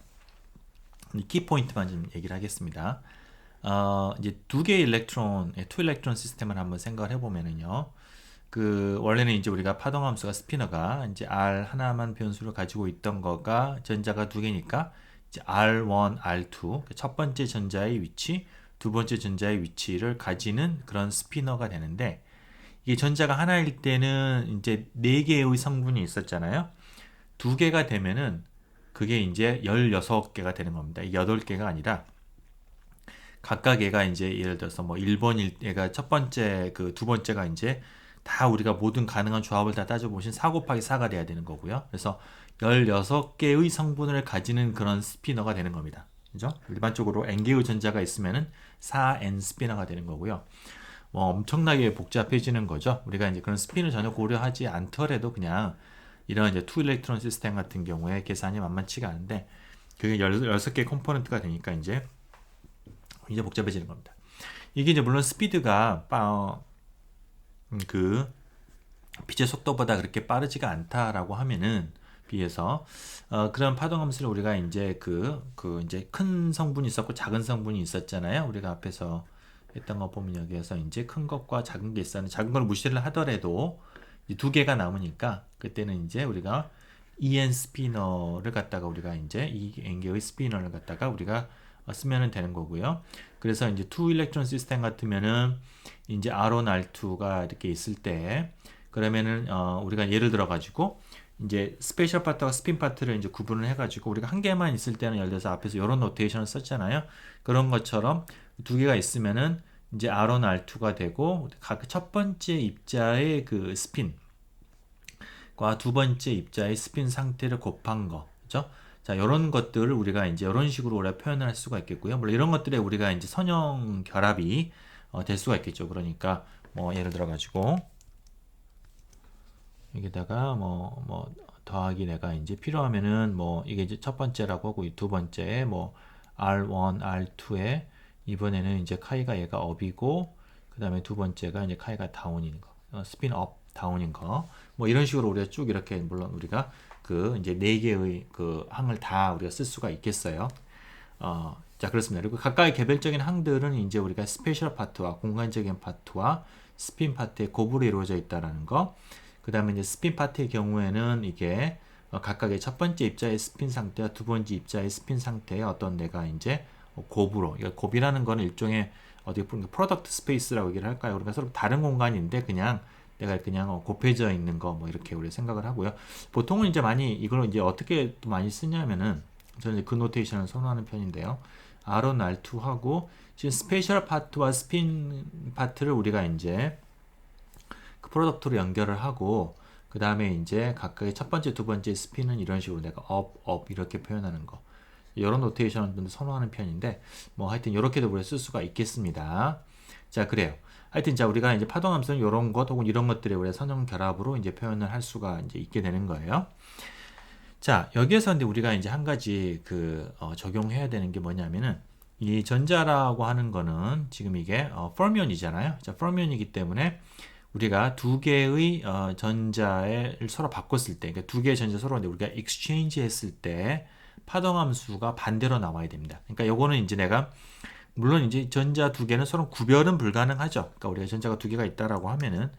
키 포인트만 좀 얘기를 하겠습니다. 이제 두 개의 일렉트론, 투 일렉트론 시스템을 한번 생각을 해보면은요. 그 원래는 이제 우리가 파동함수가 스피너가 이제 R 하나만 변수를 가지고 있던 거가 전자가 두 개니까 이제 R1, R2 첫 번째 전자의 위치, 두 번째 전자의 위치를 가지는 그런 스피너가 되는데 이게 전자가 하나일 때는 이제 네 개의 성분이 있었잖아요. 두 개가 되면은 그게 이제 16개가 되는 겁니다. 8개가 아니라 각각 얘가 이제 예를 들어서 뭐 1번 얘가 첫 번째 그 두 번째가 이제 다 우리가 모든 가능한 조합을 다 따져보신 4 곱하기 4가 돼야 되는 거고요. 그래서 16개의 성분을 가지는 그런 스피너가 되는 겁니다. 그죠? 일반적으로 n개의 전자가 있으면은 4n 스피너가 되는 거고요. 뭐 엄청나게 복잡해지는 거죠. 우리가 이제 그런 스핀을 전혀 고려하지 않더라도 그냥 이런 이제 투 일렉트론 시스템 같은 경우에 계산이 만만치가 않은데 그게 16개 컴포넌트가 되니까 이제 복잡해지는 겁니다. 이게 이제 물론 스피드가 그 빛의 속도보다 그렇게 빠르지가 않다라고 하면은 비해서 그런 파동 함수를 우리가 이제 이제 큰 성분이 있었고 작은 성분이 있었잖아요. 우리가 앞에서 했던 거 보면 여기에서 이제 큰 것과 작은 게 있었는데 작은 걸 무시를 하더라도 두 개가 남으니까 그때는 이제 우리가 EN 스피너를 갖다가 우리가 이제 이 N개의 스피너를 갖다가 우리가 쓰면 되는 거고요. 그래서 이제 투 일렉트론 시스템 같으면은 이제 R1, R2가 이렇게 있을 때 그러면은 우리가 예를 들어 가지고 이제 스페셜 파트와 스핀 파트를 이제 구분을 해 가지고 우리가 한 개만 있을 때는 예를 들어서 앞에서 이런 노테이션을 썼잖아요. 그런 것처럼 두 개가 있으면은 이제 R1, R2가 되고 각 첫 번째 입자의 그 스핀과 두 번째 입자의 스핀 상태를 곱한 거, 그죠? 자, 이런 것들을 우리가 이제 이런 식으로 우리가 표현을 할 수가 있겠고요. 물론 이런 것들에 우리가 이제 선형 결합이 될 수가 있겠죠. 그러니까 뭐 예를 들어 가지고 여기다가 뭐 더하기 내가 이제 필요하면은 뭐 이게 이제 첫 번째라고 하고 이 두 번째 뭐 R1, R2에 이번에는 이제 카이가 얘가 업이고 그 다음에 두 번째가 이제 카이가 다운인 거, 스핀 업 다운인 거, 뭐 이런 식으로 우리가 쭉 이렇게 물론 우리가 그 이제 네 개의 그 항을 다 우리가 쓸 수가 있겠어요. 자, 그렇습니다. 그리고 각각의 개별적인 항들은 이제 우리가 스페셜 파트와 공간적인 파트와 스핀 파트의 곱으로 이루어져 있다라는 거. 그 다음에 이제 스핀 파트의 경우에는 이게 각각의 첫 번째 입자의 스핀 상태와 두 번째 입자의 스핀 상태의 어떤 내가 이제 곱으로, 그러니까 곱이라는 거는 일종의 어디 프로덕트 스페이스라고 얘기를 할까요? 그러니까 서로 다른 공간인데 그냥 내가 그냥 곱해져 있는 거 뭐 이렇게 우리 생각을 하고요. 보통은 이제 많이 이걸 이제 어떻게 또 많이 쓰냐면은 저는 그 노테이션을 선호하는 편인데요. R1, R2 하고 지금 스페셜 파트와 스핀 파트를 우리가 이제 그 프로덕트로 연결을 하고 그 다음에 이제 각각의 첫 번째, 두 번째 스핀은 이런 식으로 내가 업 이렇게 표현하는 거. 이런 노테이션을 좀 선호하는 편인데 뭐 하여튼 이렇게도 우리가 쓸 수가 있겠습니다. 자, 그래요. 하여튼 자 우리가 이제 파동함수는 이런 것 혹은 이런 것들의 우리가 선형 결합으로 이제 표현을 할 수가 이제 있게 되는 거예요. 자, 여기에서 근데 우리가 이제 한 가지 적용해야 되는 게 뭐냐면은 이 전자라고 하는 거는 지금 이게 fermions이잖아요. 자, fermions이기 때문에 우리가 두 개의 전자를 서로 바꿨을 때, 그러니까 두 개의 전자 서로 우리가 exchange 했을 때 파동함수가 반대로 나와야 됩니다. 그러니까 요거는 이제 내가 물론 이제 전자 두 개는 서로 구별은 불가능하죠. 그러니까 우리가 전자가 두 개가 있다라고 하면은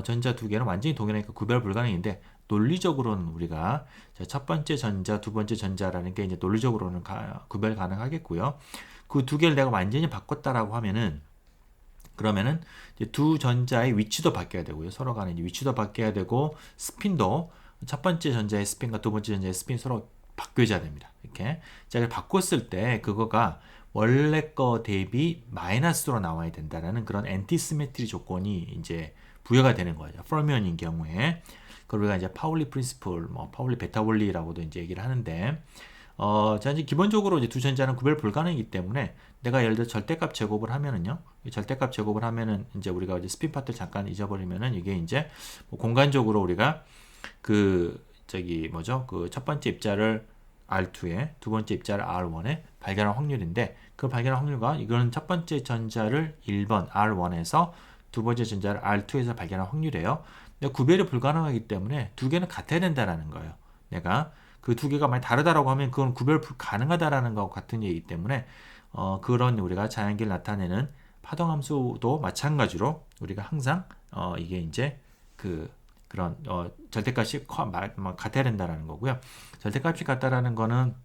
전자 두 개는 완전히 동일하니까 구별 불가능인데 논리적으로는 우리가 첫 번째 전자, 두 번째 전자라는 게 이제 논리적으로는 구별 가능하겠고요. 그 두 개를 내가 완전히 바꿨다라고 하면은 그러면은 이제 두 전자의 위치도 바뀌어야 되고요. 서로 간에 이제 위치도 바뀌어야 되고 스핀도 첫 번째 전자의 스핀과 두 번째 전자의 스핀 서로 바뀌어야 됩니다. 이렇게 자, 바꿨을 때 그거가 원래 거 대비 마이너스로 나와야 된다라는 그런 엔티시메트리 조건이 이제 부여가 되는 거죠. fermions인 경우에 그걸 우리가 이제 파울리 프린시플, 뭐 파울리 베타 원리라고도 이제 얘기를 하는데 자 이제 기본적으로 이제 두 전자는 구별 불가능이기 때문에 내가 예를 들어 절대값 제곱을 하면은요, 절대값 제곱을 하면은 이제 우리가 이제 스핀 파트 잠깐 잊어버리면은 이게 이제 뭐 공간적으로 우리가 그 저기 뭐죠, 그 첫 번째 입자를 R2에 두 번째 입자를 R1에 발견할 확률인데 그 발견할 확률과 이거는 첫 번째 전자를 1번 R1에서 두 번째 전자를 R2에서 발견할 확률이에요. 근데 구별이 불가능하기 때문에 두 개는 같아야 된다라는 거예요. 내가 그 두 개가 많이 다르다라고 하면 그건 구별 불가능하다라는 거와 같은 얘기이기 때문에 그런 우리가 자연계를 나타내는 파동함수도 마찬가지로 우리가 항상 이게 이제 그런 절대값이 같아야 된다라는 거고요. 절대값이 같다라는 거는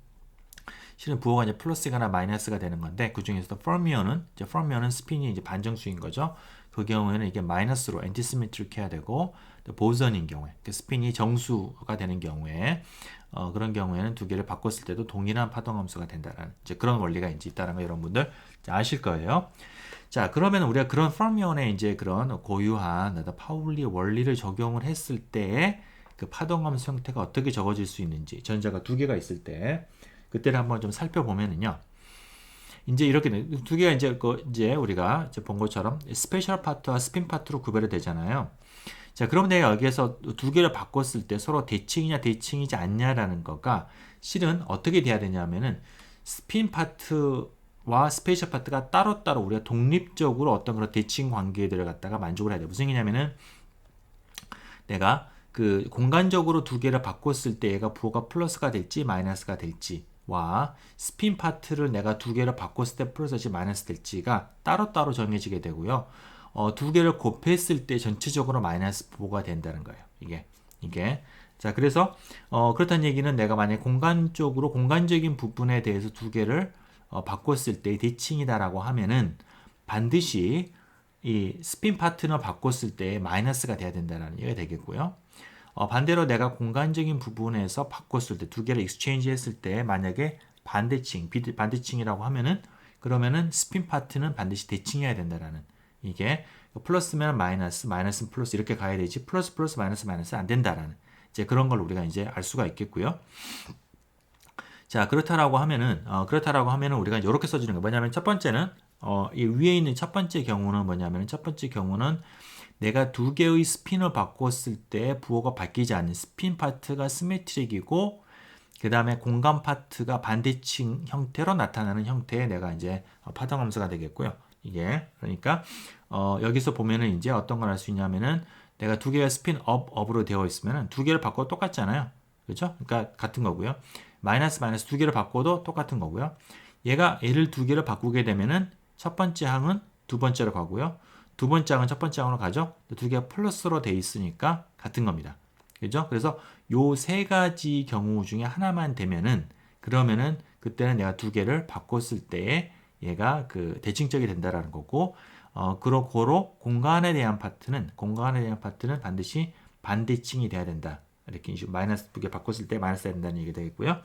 실은 부호가 이제 플러스가나 마이너스가 되는 건데 그 중에서도 fermions는 스핀이 이제 반정수인 거죠. 그 경우에는 이게 마이너스로 엔티시메트릭 해야 되고 보선인 경우에 그 스핀이 정수가 되는 경우에 그런 경우에는 두 개를 바꿨을 때도 동일한 파동함수가 된다라는 이제 그런 원리가 이제 있다는 거 여러분들 아실 거예요. 자, 그러면 우리가 그런 fermions의 이제 그런 고유한 파울리 원리를 적용을 했을 때 그 파동함수 형태가 어떻게 적어질 수 있는지 전자가 두 개가 있을 때 그때를 한번 좀 살펴보면은요. 이제 이렇게 두 개가 이제 우리가 이제 본 것처럼 스페셜 파트와 스핀 파트로 구별이 되잖아요. 자, 그럼 내가 여기에서 두 개를 바꿨을 때 서로 대칭이냐 대칭이지 않냐라는 거가 실은 어떻게 돼야 되냐면은 스핀 파트와 스페셜 파트가 따로따로 우리가 독립적으로 어떤 그런 대칭 관계들을 갖다가 만족을 해야 돼. 무슨 얘기냐면은 내가 그 공간적으로 두 개를 바꿨을 때 얘가 부호가 플러스가 될지 마이너스가 될지와 스핀 파트를 내가 두 개를 바꿨을 때 플러스지 마이너스 될지가 따로따로 정해지게 되고요. 두 개를 곱했을 때 전체적으로 마이너스 부호가 된다는 거예요. 이게. 자, 그래서 그렇다는 얘기는 내가 만약에 공간적인 부분에 대해서 두 개를 바꿨을 때 대칭이다라고 하면은 반드시 이 스핀 파트너 바꿨을 때 마이너스가 돼야 된다는 얘기가 되겠고요. 반대로 내가 공간적인 부분에서 바꿨을 때 두 개를 익스체인지 했을 때 만약에 반대칭이라고 하면은 그러면은 스핀 파트는 반드시 대칭해야 된다라는 이게 플러스면 마이너스, 마이너스는 플러스 이렇게 가야 되지 플러스 마이너스 안 된다라는 이제 그런 걸 우리가 이제 알 수가 있겠고요. 자, 그렇다라고 하면은 우리가 이렇게 써주는 거 뭐냐면 첫 번째는 이 위에 있는 첫 번째 경우는 뭐냐면 첫 번째 경우는 내가 두 개의 스핀을 바꿨을 때 부호가 바뀌지 않는 스핀 파트가 시메트릭이고 그 다음에 공간 파트가 반대칭 형태로 나타나는 형태의 내가 이제 파동함수가 되겠고요. 이게 그러니까 여기서 보면은 이제 어떤 걸 알 수 있냐면은 내가 두 개의 스핀 업으로 되어 있으면은 두 개를 바꿔도 똑같잖아요. 그렇죠? 그러니까 같은 거고요. 마이너스 두 개를 바꿔도 똑같은 거고요. 얘를 두 개를 바꾸게 되면은 첫 번째 항은 두 번째로 가고요. 두 번째 항은 첫 번째 항으로 가죠. 두 개가 플러스로 돼 있으니까 같은 겁니다. 그죠? 그래서 요 세 가지 경우 중에 하나만 되면은 그러면은 그때는 내가 두 개를 바꿨을 때에 얘가 그 대칭적이 된다라는 거고 그러고로 공간에 대한 파트는 반드시 반대칭이 돼야 된다. 이렇게 마이너스 두 개 바꿨을 때 마이너스 해야 된다는 얘기가 되겠고요.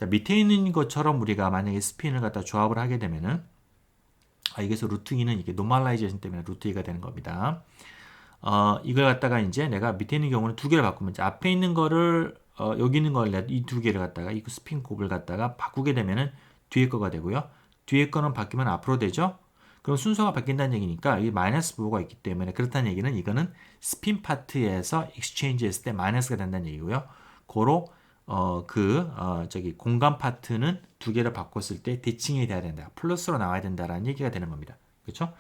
자, 밑에 있는 것처럼 우리가 만약에 스핀을 갖다 조합을 하게 되면은 여기서 루트 2는 이게 노멀라이제이션 때문에 루트 2가 되는 겁니다. 이걸 갖다가 이제 내가 밑에 있는 경우는 두 개를 바꾸면 이제 앞에 있는 거를 여기 있는 걸 이 두 개를 갖다가 이 스핀 곱을 갖다가 바꾸게 되면은 뒤에 거가 되고요. 뒤에 거는 바뀌면 앞으로 되죠. 그럼 순서가 바뀐다는 얘기니까 이 마이너스 부호가 있기 때문에 그렇다는 얘기는 이거는 스핀 파트에서 익스체인지 했을 때 마이너스가 된다는 얘기고요. 고로 저기 공간 파트는 두 개를 바꿨을 때 대칭이 돼야 된다. 플러스로 나와야 된다라는 얘기가 되는 겁니다. 그렇죠?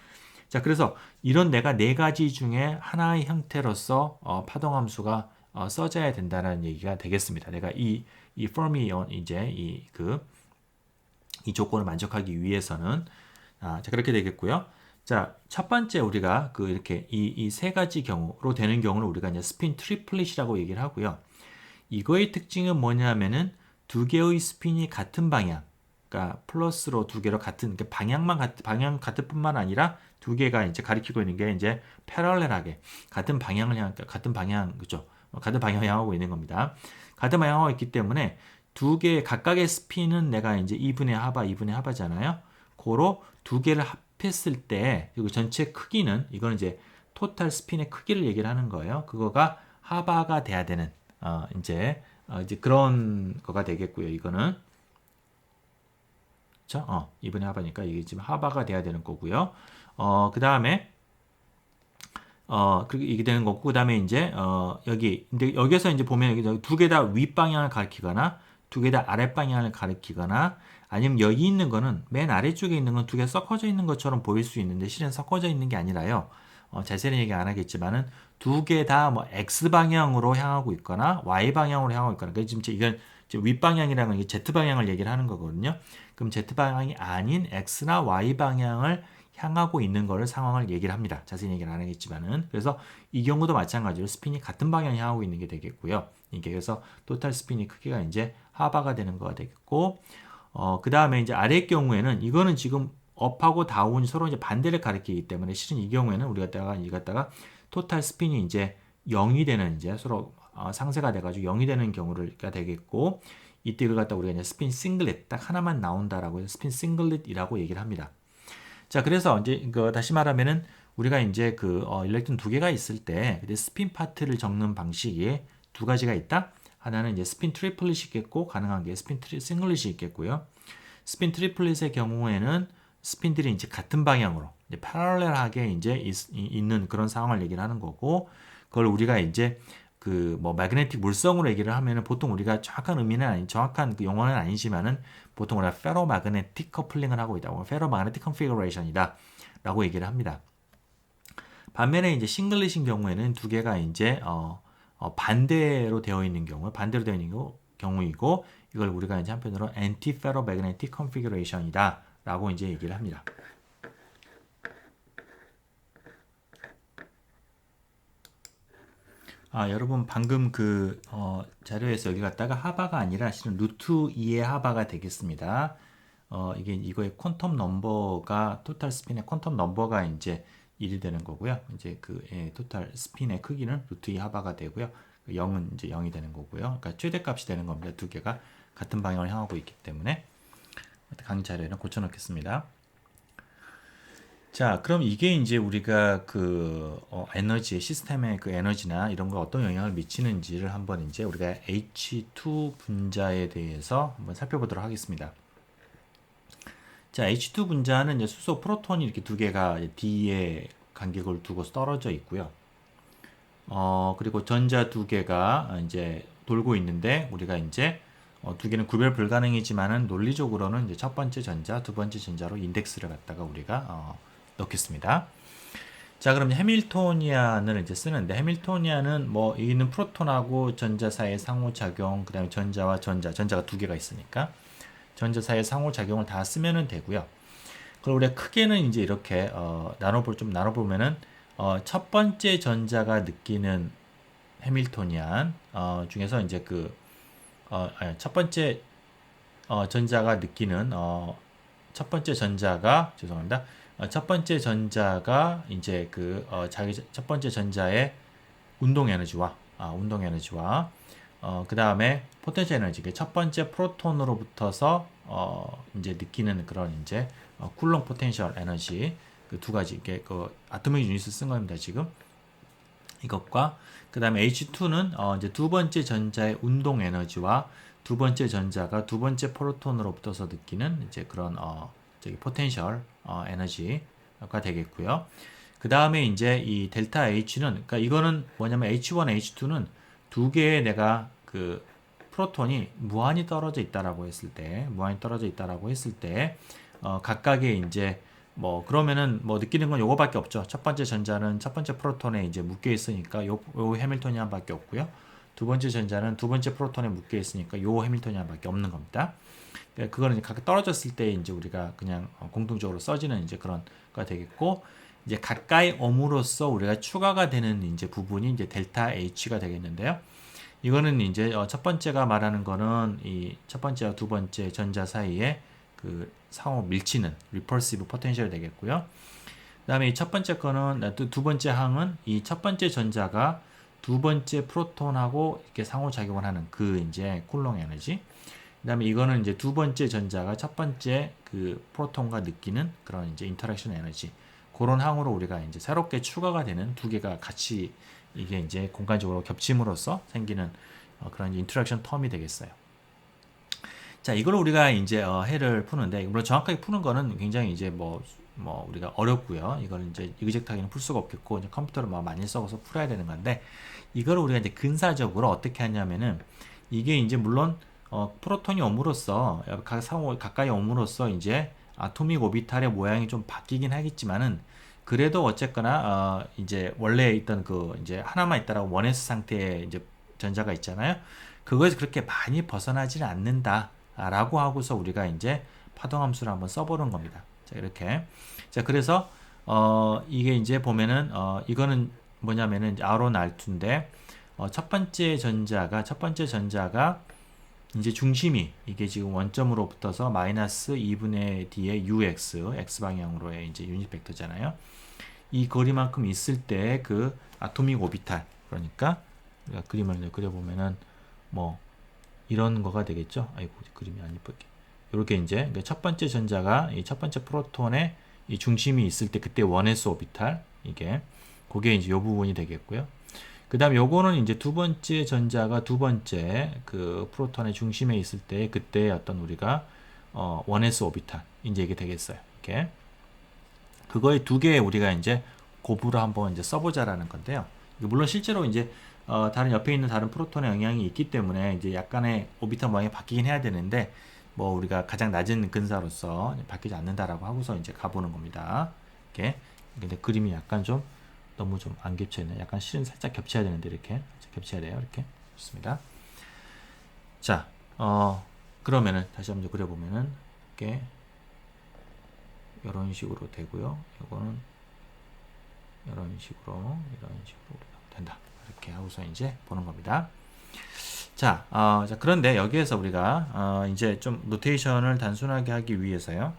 자, 그래서 이런 내가 네 가지 중에 하나의 형태로서 파동함수가 써져야 된다는 얘기가 되겠습니다. 내가 이 폼이 이제 이 조건을 만족하기 위해서는 자, 그렇게 되겠고요. 자, 첫 번째 우리가 이렇게 이 세 가지 경우로 되는 경우는 우리가 이제 스핀 트리플릿이라고 얘기를 하고요. 이거의 특징은 뭐냐면은 두 개의 스핀이 같은 방향, 그러니까 플러스로 두 개로 같은 방향 같을 뿐만 아니라 두 개가 이제 가리키고 있는 게 이제 패럴렐하게 같은 방향을 같은 방향 그죠? 같은 방향을 향하고 있는 겁니다. 같은 방향하고 있기 때문에 두 개 각각의 스핀은 내가 이제 2분의 하바잖아요. 고로 두 개를 합했을 때 그리고 전체 크기는 이거는 이제 토탈 스핀의 크기를 얘기를 하는 거예요. 그거가 하바가 돼야 되는 이제 그런 거가 되겠고요. 이거는 그렇죠? 2분의 하바니까 이게 지금 하바가 돼야 되는 거고요. 그 다음에 그리고 이게 되는 거고 그 다음에 이제 근데 여기서 이제 보면 여기 두 개 다 윗방향을 가리키거나 두 개 다 아랫방향을 가리키거나 아니면 여기 있는 거는 맨 아래쪽에 있는 건 두 개 섞어져 있는 것처럼 보일 수 있는데 실은 섞어져 있는 게 아니라요. 자세히 얘기 안 하겠지만은 두 개 다 뭐 X 방향으로 향하고 있거나 Y 방향으로 향하고 있거나 그러니까 지금 이건 윗방향이라는 게 Z 방향을 얘기를 하는 거거든요. 그럼 Z 방향이 아닌 X나 Y 방향을 향하고 있는 거를 상황을 얘기를 합니다. 자세히 얘기는 안 하겠지만은 그래서 이 경우도 마찬가지로 스핀이 같은 방향을 향하고 있는 게 되겠고요. 이게 그래서 토탈 스핀이 크기가 이제 하바가 되는 거가 되겠고 그 다음에 이제 아래 경우에는 이거는 지금 업하고 다운이 서로 이제 반대를 가리키기 때문에 실은 이 경우에는 우리가 이갔다가 토탈 스핀이 이제 0이 되는 이제 서로 상쇄가 돼가지고 0이 되는 경우가 되겠고 이때 이걸 갖다 우리가 이제 스핀 싱글릿 딱 하나만 나온다라고 해서 스핀 싱글릿이라고 얘기를 합니다. 자, 그래서 이제 다시 말하면은 우리가 이제 일렉트론 두 개가 있을 때 스핀 파트를 적는 방식이 두 가지가 있다. 하나는 이제 스핀 트리플릿이 있겠고 가능한 게 스핀 싱글릿이 있겠고요. 스핀 트리플릿의 경우에는 스핀들이 이제 같은 방향으로 이제 패럴렐하게 이제 있는 그런 상황을 얘기를 하는 거고 그걸 우리가 이제 뭐 매그네틱 물성으로 얘기를 하면은 보통 우리가 정확한 의미는 정확한 용어는 아니지만은 보통 우리가 페로 매그네틱 커플링을 하고 있다. 페로 매그네틱 컨피그레이션이다. 라고 얘기를 합니다. 반면에 이제 싱글릿인 경우에는 두 개가 이제 반대로 되어 있는 경우이고 이걸 우리가 이제 한편으로 anti ferromagnetic configuration이다. 라고 이제 얘기를 합니다. 여러분 방금 자료에서 여기 갖다가 하바가 아니라 실은 루트 2의 하바가 되겠습니다. 이거의 퀀텀 넘버가 토탈 스핀의 퀀텀 넘버가 이제 1이 되는 거고요. 이제 토탈 스핀의 크기는 루트 2 하바가 되고요. 0은 이제 0이 되는 거고요. 그러니까 최대값이 되는 겁니다. 두 개가 같은 방향을 향하고 있기 때문에 강의 자료에는 고쳐 놓겠습니다. 자, 그럼 이게 이제 우리가 에너지, 시스템의 에너지나 이런 거 어떤 영향을 미치는지를 한번 이제 우리가 H2 분자에 대해서 한번 살펴보도록 하겠습니다. 자, H2 분자는 이제 수소 프로톤이 이렇게 두 개가 D의 간격을 두고 떨어져 있고요. 그리고 전자 두 개가 이제 돌고 있는데 우리가 이제 두 개는 구별 불가능이지만은 논리적으로는 이제 첫 번째 전자, 두 번째 전자로 인덱스를 갖다가 우리가 넣겠습니다. 자, 그럼 해밀토니안을 이제 쓰는데 해밀토니안은 뭐 있는 프로톤하고 전자 사이의 상호작용, 그다음에 전자와 전자가 두 개가 있으니까 전자 사이의 상호작용을 다 쓰면은 되고요. 그리고 우리가 크게는 이제 이렇게 나눠보면은 첫 번째 전자가 느끼는 해밀토니안 중에서 이제 첫 번째 전자가 느끼는 첫 번째 전자가 죄송합니다. 첫 번째 전자가 이제 자기 첫 번째 전자의 운동 에너지와 그 다음에 포텐셜 에너지, 첫 번째 프로톤으로부터서 이제 느끼는 그런 이제 쿨롱 포텐셜 에너지 그 두 가지 이게 그 아토믹 유닛을 쓴 겁니다 지금 이것과 그 다음에 H2는 이제 두 번째 전자의 운동 에너지와 두 번째 전자가 두 번째 프로톤으로부터서 느끼는 이제 그런 저기 포텐셜 에너지가 되겠고요. 그 다음에 이제 이 델타 H는 그러니까 이거는 뭐냐면 H1, H2는 두 개의 내가 그 프로톤이 무한히 떨어져 있다라고 했을 때, 각각의 이제 뭐 그러면은 뭐 느끼는 건 요거밖에 없죠. 첫 번째 전자는 첫 번째 프로톤에 이제 묶여 있으니까 요 해밀토니안밖에 없고요. 두 번째 전자는 두 번째 프로톤에 묶여 있으니까 요 해밀토니안밖에 없는 겁니다. 그거는 이제 각각 떨어졌을 때 이제 우리가 그냥 공통적으로 써지는 이제 그런 거 되겠고 이제 가까이 옴으로써 우리가 추가가 되는 이제 부분이 이제 델타 H가 되겠는데요. 이거는 이제 첫 번째가 말하는 거는 이 첫 번째와 두 번째 전자 사이에 그 상호 밀치는 repulsive potential 되겠고요. 그다음에 이 첫 번째 거는 두 번째 항은 이 첫 번째 전자가 두 번째 프로톤하고 이렇게 상호작용을 하는 그 이제 쿨롱 에너지. 그다음에 이거는 이제 두 번째 전자가 첫 번째 그 프로톤과 느끼는 그런 이제 인터랙션 에너지. 그런 항으로 우리가 이제 새롭게 추가가 되는 두 개가 같이 이게 이제 공간적으로 겹침으로써 생기는 그런 인터랙션 텀이 되겠어요. 자, 이걸 우리가 이제 해를 푸는데 물론 정확하게 푸는 거는 굉장히 이제 뭐 우리가 어렵고요. 이걸 이제 이그젝트하기는 풀 수가 없겠고 이제 컴퓨터를 막 많이 써서 풀어야 되는 건데 이걸 우리가 이제 근사적으로 어떻게 하냐면은 이게 이제 물론 프로톤이 옴으로써 가까이 옴으로써 이제 아토믹 오비탈의 모양이 좀 바뀌긴 하겠지만은 그래도 어쨌거나 이제 원래 있던 그 이제 하나만 있다라고 원S 상태의 이제 전자가 있잖아요. 그거에서 그렇게 많이 벗어나지는 않는다라고 하고서 우리가 이제 파동함수를 한번 써보는 겁니다. 자, 이렇게. 자, 그래서 이게 이제 보면은 이거는 뭐냐면은 R1, R2인데 첫 번째 전자가 이제 중심이 이게 지금 원점으로 붙어서 마이너스 2분의 D의 UX, X 방향으로의 이제 유닛 벡터잖아요. 이 거리만큼 있을 때 그 아토믹 오비탈, 그러니까 우리가 그림을 그려보면은 뭐 이런 거가 되겠죠. 아이고 그림이 안 이쁘게. 이렇게 이제 첫 번째 전자가 이 첫 번째 프로톤의 이 중심이 있을 때 그때 원S 오비탈 그게 이제 요 부분이 되겠고요. 그 다음 요거는 이제 두 번째 전자가 두 번째 그 프로톤의 중심에 있을 때 그때 어떤 우리가 원S 오비탈 이제 이게 되겠어요. 이렇게 그거의 두 개 우리가 이제 곱으로 한번 이제 써보자라는 건데요. 물론 실제로 이제 다른 옆에 있는 다른 프로톤의 영향이 있기 때문에 이제 약간의 오비탈 모양이 바뀌긴 해야 되는데 뭐 우리가 가장 낮은 근사로서 바뀌지 않는다라고 하고서 이제 가보는 겁니다. 이렇게 근데 그림이 약간 좀 너무 좀 안 겹쳐 있네. 약간 실은 살짝 겹쳐야 되는데 이렇게 겹쳐야 돼요. 이렇게 좋습니다. 자, 그러면은 다시 한번 그려보면은 이렇게 이런 식으로 되고요. 이거는 이런 식으로 된다. 이렇게 하고서 이제 보는 겁니다. 자, 자 그런데 여기에서 우리가 이제 좀 노테이션을 단순하게 하기 위해서요.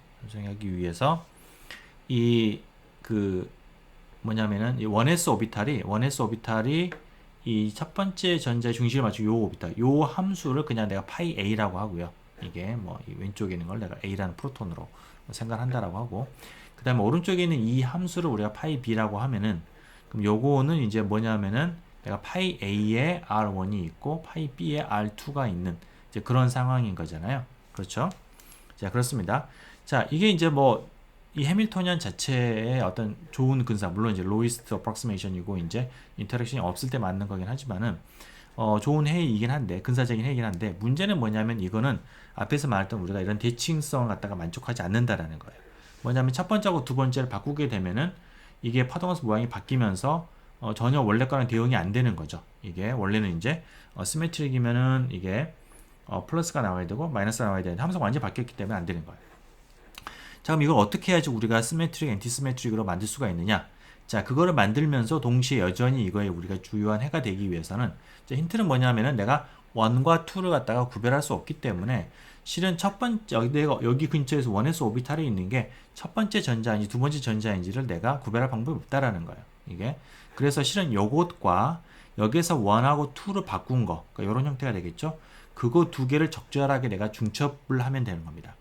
이 그 뭐냐면은 이 원S 오비탈이 이 첫 번째 전자의 중심을 맞춘 요 오비탈, 요 함수를 그냥 내가 파이 A라고 하고요. 이게 뭐 이 왼쪽에 있는 걸 내가 A라는 프로톤으로 생각한다라고 하고, 그 다음에 오른쪽에 있는 이 함수를 우리가 파이 B라고 하면은 그럼 요거는 이제 뭐냐면은 내가 파이 A에 R1이 있고 파이 B에 R2가 있는 이제 그런 상황인 거잖아요. 그렇죠? 자, 그렇습니다. 자, 이게 이제 뭐 이 해밀토니안 자체의 어떤 좋은 근사, 물론 이제 로이스트 어프록시메이션이고 이제 인터랙션이 없을 때 맞는 거긴 하지만은 좋은 해이긴 한데 근사적인 해이긴 한데 문제는 뭐냐면 이거는 앞에서 말했던 우리가 이런 대칭성을 갖다가 만족하지 않는다라는 거예요. 뭐냐면 첫 번째하고 두 번째를 바꾸게 되면은 이게 파동함수 모양이 바뀌면서 전혀 원래 거랑 대응이 안 되는 거죠. 이게 원래는 이제 시메트릭이면은 이게 플러스가 나와야 되고 마이너스가 나와야 되는데 함수가 완전히 바뀌었기 때문에 안 되는 거예요. 자, 그럼 이걸 어떻게 해야지 우리가 시메트릭, 앤티시메트릭으로 만들 수가 있느냐? 자, 그거를 만들면서 동시에 여전히 이거에 우리가 주요한 해가 되기 위해서는 힌트는 뭐냐면은 내가 1과 2를 갖다가 구별할 수 없기 때문에 실은 첫 번째 여기 근처에서 1에서 오비탈이 있는 게 첫 번째 전자인지 두 번째 전자인지를 내가 구별할 방법이 없다라는 거예요. 이게 그래서 실은 요것과 여기에서 1하고 2를 바꾼 거, 그러니까 이런 형태가 되겠죠. 그거 두 개를 적절하게 내가 중첩을 하면 되는 겁니다.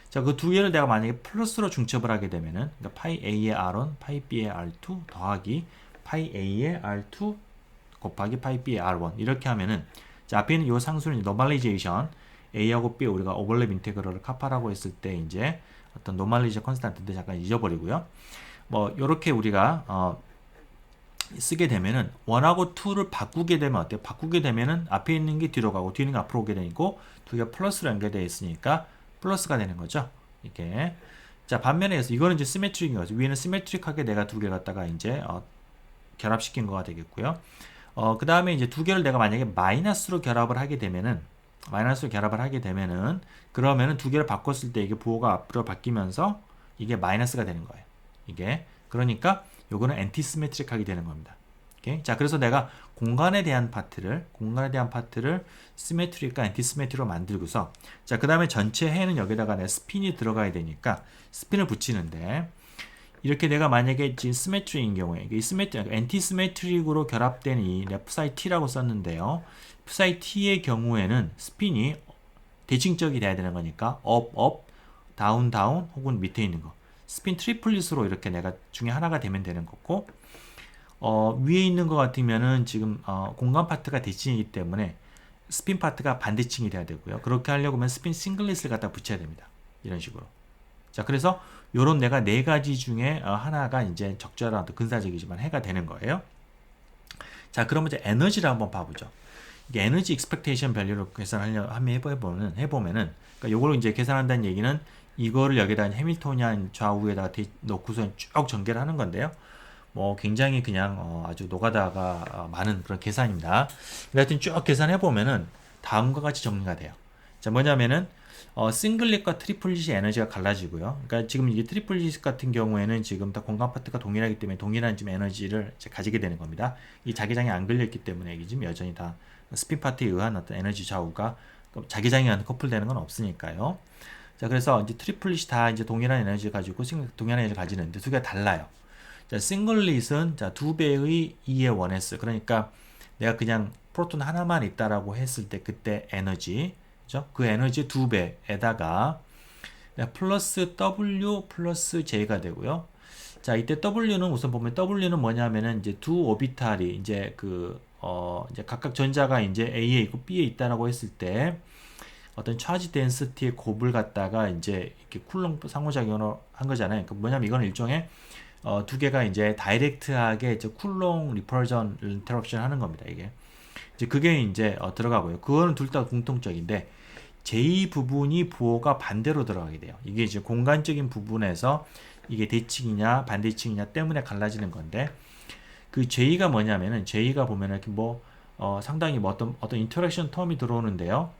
자, 그 두 개를 내가 만약에 플러스로 중첩을 하게 되면은, 그러니까 파이 a의 r1, 파이 b의 r2 더하기 파이 a의 r2 곱하기 파이 b의 r1 이렇게 하면은, 자, 앞에 있는 이 상수는 노멀리제이션 a하고 b 우리가 오버랩 인테그럴을 카파라고 했을 때 이제 어떤 노멀리제 컨스탄트인데 잠깐 잊어버리고요. 뭐 이렇게 우리가 쓰게 되면은 1하고 2를 바꾸게 되면 어때요? 바꾸게 되면은 앞에 있는 게 뒤로 가고 뒤에 있는 게 앞으로 오게 되고 두 개가 플러스로 연결되어 있으니까 플러스가 되는 거죠. 이게. 자, 반면에 이거는 이제 시메트릭인 거죠. 위에는 시메트릭하게 내가 두 개 갖다가 이제 결합시킨 거가 되겠고요. 그 다음에 이제 두 개를 내가 만약에 마이너스로 결합을 하게 되면은 그러면은 두 개를 바꿨을 때 이게 부호가 앞으로 바뀌면서 이게 마이너스가 되는 거예요. 이게. 그러니까 요거는 엔티시메트릭하게 되는 겁니다. 오케이? 자, 그래서 내가 공간에 대한 파트를 시메트릭과 엔티시메트릭으로 만들고서, 자, 그 다음에 전체 해는 여기다가 내 스핀이 들어가야 되니까 스핀을 붙이는데, 이렇게 내가 만약에 지금 시메트릭인 경우에 이 엔티시메트릭으로 결합된 이 F사이 T라고 썼는데요. F사이 T의 경우에는 스핀이 대칭적이 돼야 되는 거니까 업, 다운 혹은 밑에 있는 거 스핀 트리플릿으로 이렇게 내가 중에 하나가 되면 되는 거고, 위에 있는 것 같으면은 지금 공간 파트가 대칭이기 때문에 스핀 파트가 반대칭이 돼야 되고요. 그렇게 하려고 하면 스핀 싱글릿을 갖다 붙여야 됩니다. 이런 식으로. 자, 그래서 요런 내가 네 가지 중에 하나가 이제 적절한 근사적이지만 해가 되는 거예요. 자, 그러면 이제 에너지를 한번 봐보죠. 이게 에너지 익스펙테이션 밸류를 계산하려 하면 해보면은 그러니까 요걸 이제 계산한다는 얘기는 이거를 여기다 해밀토니안 좌우에다가 놓고서 쭉 전개를 하는 건데요. 뭐 굉장히 그냥 아주 노가다가 많은 그런 계산입니다. 하여튼 쭉 계산해 보면은 다음과 같이 정리가 돼요. 자, 뭐냐면은 싱글릿과 트리플릿의 에너지가 갈라지고요. 그러니까 지금 이게 트리플릿 같은 경우에는 지금 다 공간 파트가 동일하기 때문에 동일한 지금 에너지를 가지게 되는 겁니다. 이 자기장이 안 걸려 있기 때문에 이게 지금 여전히 다 스핀 파트에 의한 어떤 에너지 좌우가 자기장에 의한 커플되는 건 없으니까요. 자, 그래서 이제 트리플릿이 다 이제 동일한 에너지를 가지고 동일한 에너지를 가지는데 두 개가 달라요. 자, 싱글릿은 자, 2배의 2의 1s. 그러니까 내가 그냥 프로톤 하나만 있다라고 했을 때 그때 에너지, 그죠? 그 에너지 2배에다가 플러스 W 플러스 J가 되고요. 자, 이때 W는 우선 보면 W는 뭐냐면은 이제 두 오비탈이 이제 이제 각각 전자가 이제 A에 있고 B에 있다라고 했을 때 어떤 차지 덴시티의 곱을 갖다가 이제 이렇게 쿨롱 상호작용을 한 거잖아요. 그러니까 뭐냐면 이거는 일종의 두 개가 이제 다이렉트하게 이제 쿨롱 리펄전 인터럽션 하는 겁니다. 이게 이제 그게 이제 들어가고요. 그거는 둘 다 공통적인데 J 부분이 부호가 반대로 들어가게 돼요. 이게 이제 공간적인 부분에서 이게 대칭이냐 반대칭이냐 때문에 갈라지는 건데, 그 J가 뭐냐면은 J가 보면은 이렇게 상당히 어떤 인터랙션 텀이 들어오는데요.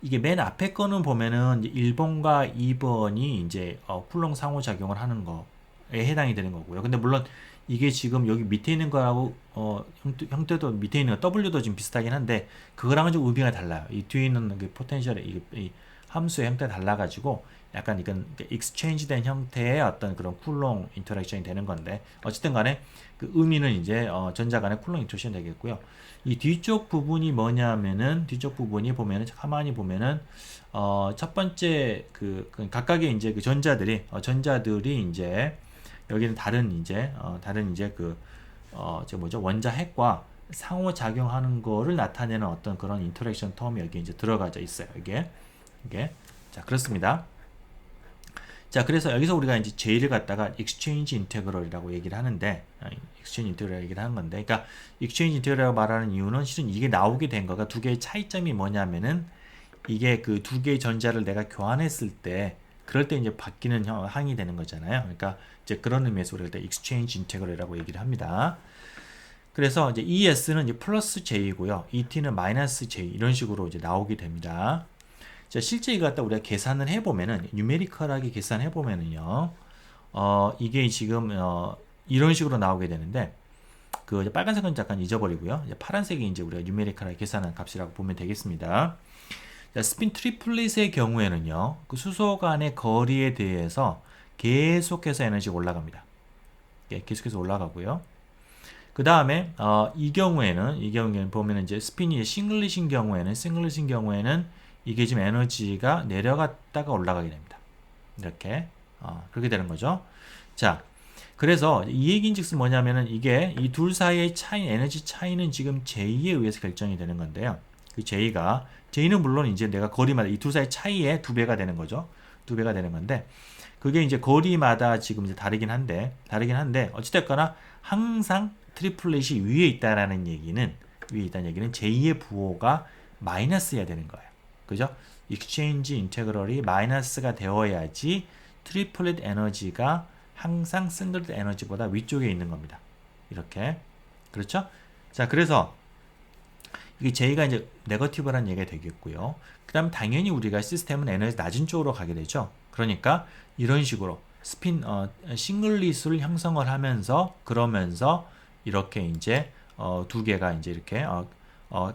이게 맨 앞에 거는 보면은 1번과 2번이 이제 쿨롱 상호작용을 하는 거에 해당이 되는 거고요. 근데 물론 이게 지금 여기 밑에 있는 거하고 형태도 밑에 있는 거 W도 지금 비슷하긴 한데 그거랑은 좀 의미가 달라요. 이 뒤에 있는 그 포텐셜의 이 함수의 형태가 달라가지고 약간 이건 익스체인지 된 형태의 어떤 그런 쿨롱 인터랙션이 되는 건데, 어쨌든 간에 그 의미는 이제 전자 간의 쿨롱 인터랙션이 되겠고요. 이 뒤쪽 부분이 뭐냐면은 뒤쪽 부분이 보면은 가만히 보면은 첫 번째 그 각각의 이제 그 전자들이 이제 여기는 다른 이제 저 뭐죠, 원자 핵과 상호 작용하는 거를 나타내는 어떤 그런 인터랙션 텀이 여기 이제 들어가져 있어요. 이게 자, 그렇습니다. 자, 그래서 여기서 우리가 이제 J를 갖다가 exchange integral이라고 얘기를 하는데, exchange integral이라고 얘기를 하는 건데, 그러니까 exchange integral이라고 말하는 이유는 실은 이게 나오게 된 거가 두 개의 차이점이 뭐냐면은 이게 그 두 개의 전자를 내가 교환했을 때 그럴 때 이제 바뀌는 항이 되는 거잖아요. 그러니까 이제 그런 의미에서 우리가 exchange integral이라고 얘기를 합니다. 그래서 이제 ES는 이제 플러스 J이고요. ET는 마이너스 J 이런 식으로 이제 나오게 됩니다. 자, 실제 이거 갖다 우리가 계산을 해보면은, 뉴메리컬하게 계산해보면은요, 이게 지금, 이런 식으로 나오게 되는데, 그 빨간색은 잠깐 잊어버리고요. 이제 파란색이 이제 우리가 뉴메리컬하게 계산한 값이라고 보면 되겠습니다. 자, 스핀 트리플릿의 경우에는요, 그 수소 간의 거리에 대해서 계속해서 에너지가 올라갑니다. 계속해서 올라가고요. 그 다음에 이 경우에는 보면 이제 스핀이 싱글릿인 경우에는 이게 지금 에너지가 내려갔다가 올라가게 됩니다. 이렇게 그렇게 되는 거죠. 자, 그래서 이 얘기인즉슨 뭐냐면은 이게 이 둘 사이의 차이, 에너지 차이는 지금 J에 의해서 결정이 되는 건데요. 그 J는 물론 이제 내가 거리마다 이 둘 사이의 차이의 2배가 되는 거죠. 2배가 되는 건데 그게 이제 거리마다 지금 이제 다르긴 한데 어찌됐거나 항상 트리플렛이 위에 있다는 얘기는 J의 부호가 마이너스여야 되는 거예요. 그죠? 익스체인지 인테그럴이 마이너스가 되어야지 트리플렛 에너지가 항상 싱글렛 에너지보다 위쪽에 있는 겁니다. 이렇게. 그렇죠? 자, 그래서 이게 J가 이제 네거티브라는 얘기가 되겠고요. 그 다음 당연히 우리가 시스템은 에너지 낮은 쪽으로 가게 되죠. 그러니까 이런 식으로 싱글릿을 형성을 하면서 그러면서 이렇게 이제 두 개가 이제 이렇게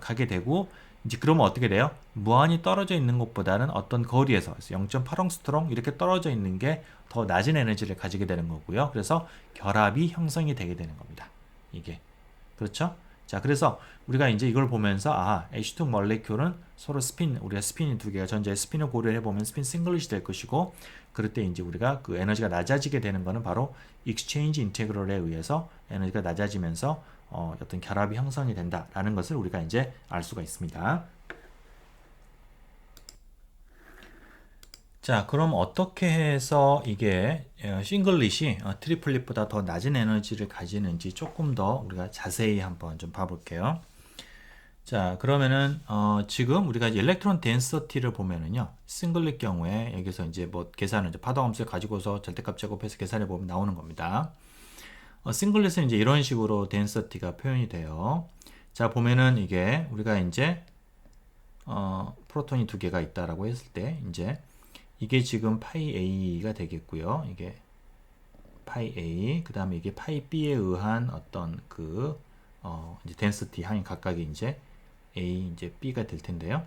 가게 되고 이제 그러면 어떻게 돼요? 무한히 떨어져 있는 것보다는 어떤 거리에서 0.8옹스트롱 이렇게 떨어져 있는 게 더 낮은 에너지를 가지게 되는 거고요. 그래서 결합이 형성이 되게 되는 겁니다. 이게 그렇죠? 자, 그래서 우리가 이제 이걸 보면서 H2 몰레큘은 서로 우리가 스핀이 두 개가 전자의 스핀을 고려해 보면 스핀 싱글릿이 될 것이고 그럴 때 이제 우리가 그 에너지가 낮아지게 되는 거는 바로 익스체인지 인테그럴에 의해서 에너지가 낮아지면서 어떤 결합이 형성이 된다라는 것을 우리가 이제 알 수가 있습니다. 자, 그럼 어떻게 해서 이게 싱글릿이 트리플릿보다 더 낮은 에너지를 가지는지 조금 더 우리가 자세히 한번 좀 봐볼게요. 자, 그러면은 지금 우리가 이제 일렉트론 덴서티를 보면은요, 싱글릿 경우에 여기서 이제 뭐 계산을 이제 파동함수를 가지고서 절대값 제곱해서 계산해 보면 나오는 겁니다. 싱글릿은 이제 이런 식으로 덴서티가 표현이 돼요. 자, 보면은 이게 우리가 이제 프로톤이 두 개가 있다라고 했을 때 이제 이게 지금 파이 A가 되겠고요. 이게 파이 A, 그 다음에 이게 파이 B에 의한 어떤 이제 density 항이 각각이 이제 A, 이제 B가 될 텐데요.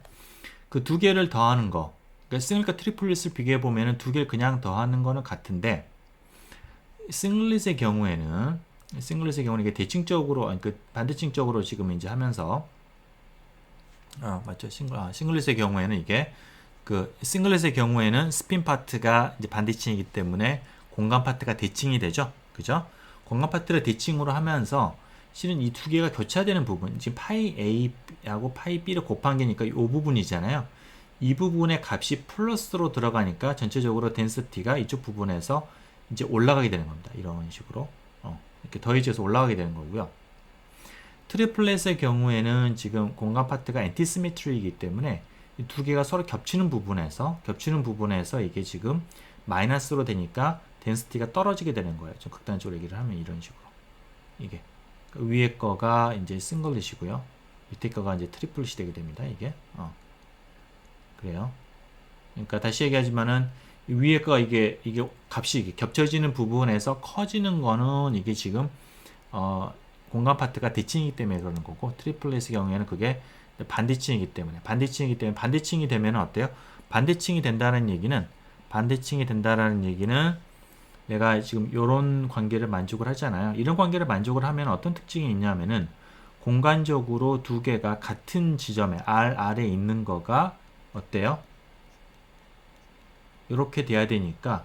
그 두 개를 더하는 거, 그러니까 싱글릿과 트리플릿을 비교해 보면은 두 개를 그냥 더하는 거는 같은데, 싱글릿의 경우에는 이게 대칭적으로, 반대칭적으로 지금 이제 하면서, 맞죠? 싱글릿의 경우에는 이게 싱글릿의 경우에는 스핀 파트가 이제 반대칭이기 때문에 공간 파트가 대칭이 되죠. 그죠? 공간 파트를 대칭으로 하면서 실은 이 두 개가 교차되는 부분, 지금 파이 A하고 파이 B를 곱한 게니까 이 부분이잖아요. 이 부분의 값이 플러스로 들어가니까 전체적으로 덴시티가 이쪽 부분에서 이제 올라가게 되는 겁니다. 이런 식으로 이렇게 더해져서 올라가게 되는 거고요. 트리플렛의 경우에는 지금 공간 파트가 엔티시메트리이기 때문에 이 두 개가 서로 겹치는 부분에서 이게 지금 마이너스로 되니까 덴시티가 떨어지게 되는 거예요. 좀 극단적으로 얘기를 하면 이런 식으로 이게 위에 거가 이제 싱글릿이고요. 밑에 거가 이제 트리플릿이 되게 됩니다. 이게 그래요. 그러니까 다시 얘기하지만은 위에 거가 이게 값이 이게 겹쳐지는 부분에서 커지는 거는 이게 지금 공간 파트가 대칭이기 때문에 그러는 거고 트리플릿의 경우에는 그게 반대칭이기 때문에 반대칭이 되면 어때요? 반대칭이 된다는 얘기는 내가 지금 이런 관계를 만족을 하잖아요. 이런 관계를 만족을 하면 어떤 특징이 있냐면은 공간적으로 두 개가 같은 지점에 R에 있는 거가 어때요? 이렇게 돼야 되니까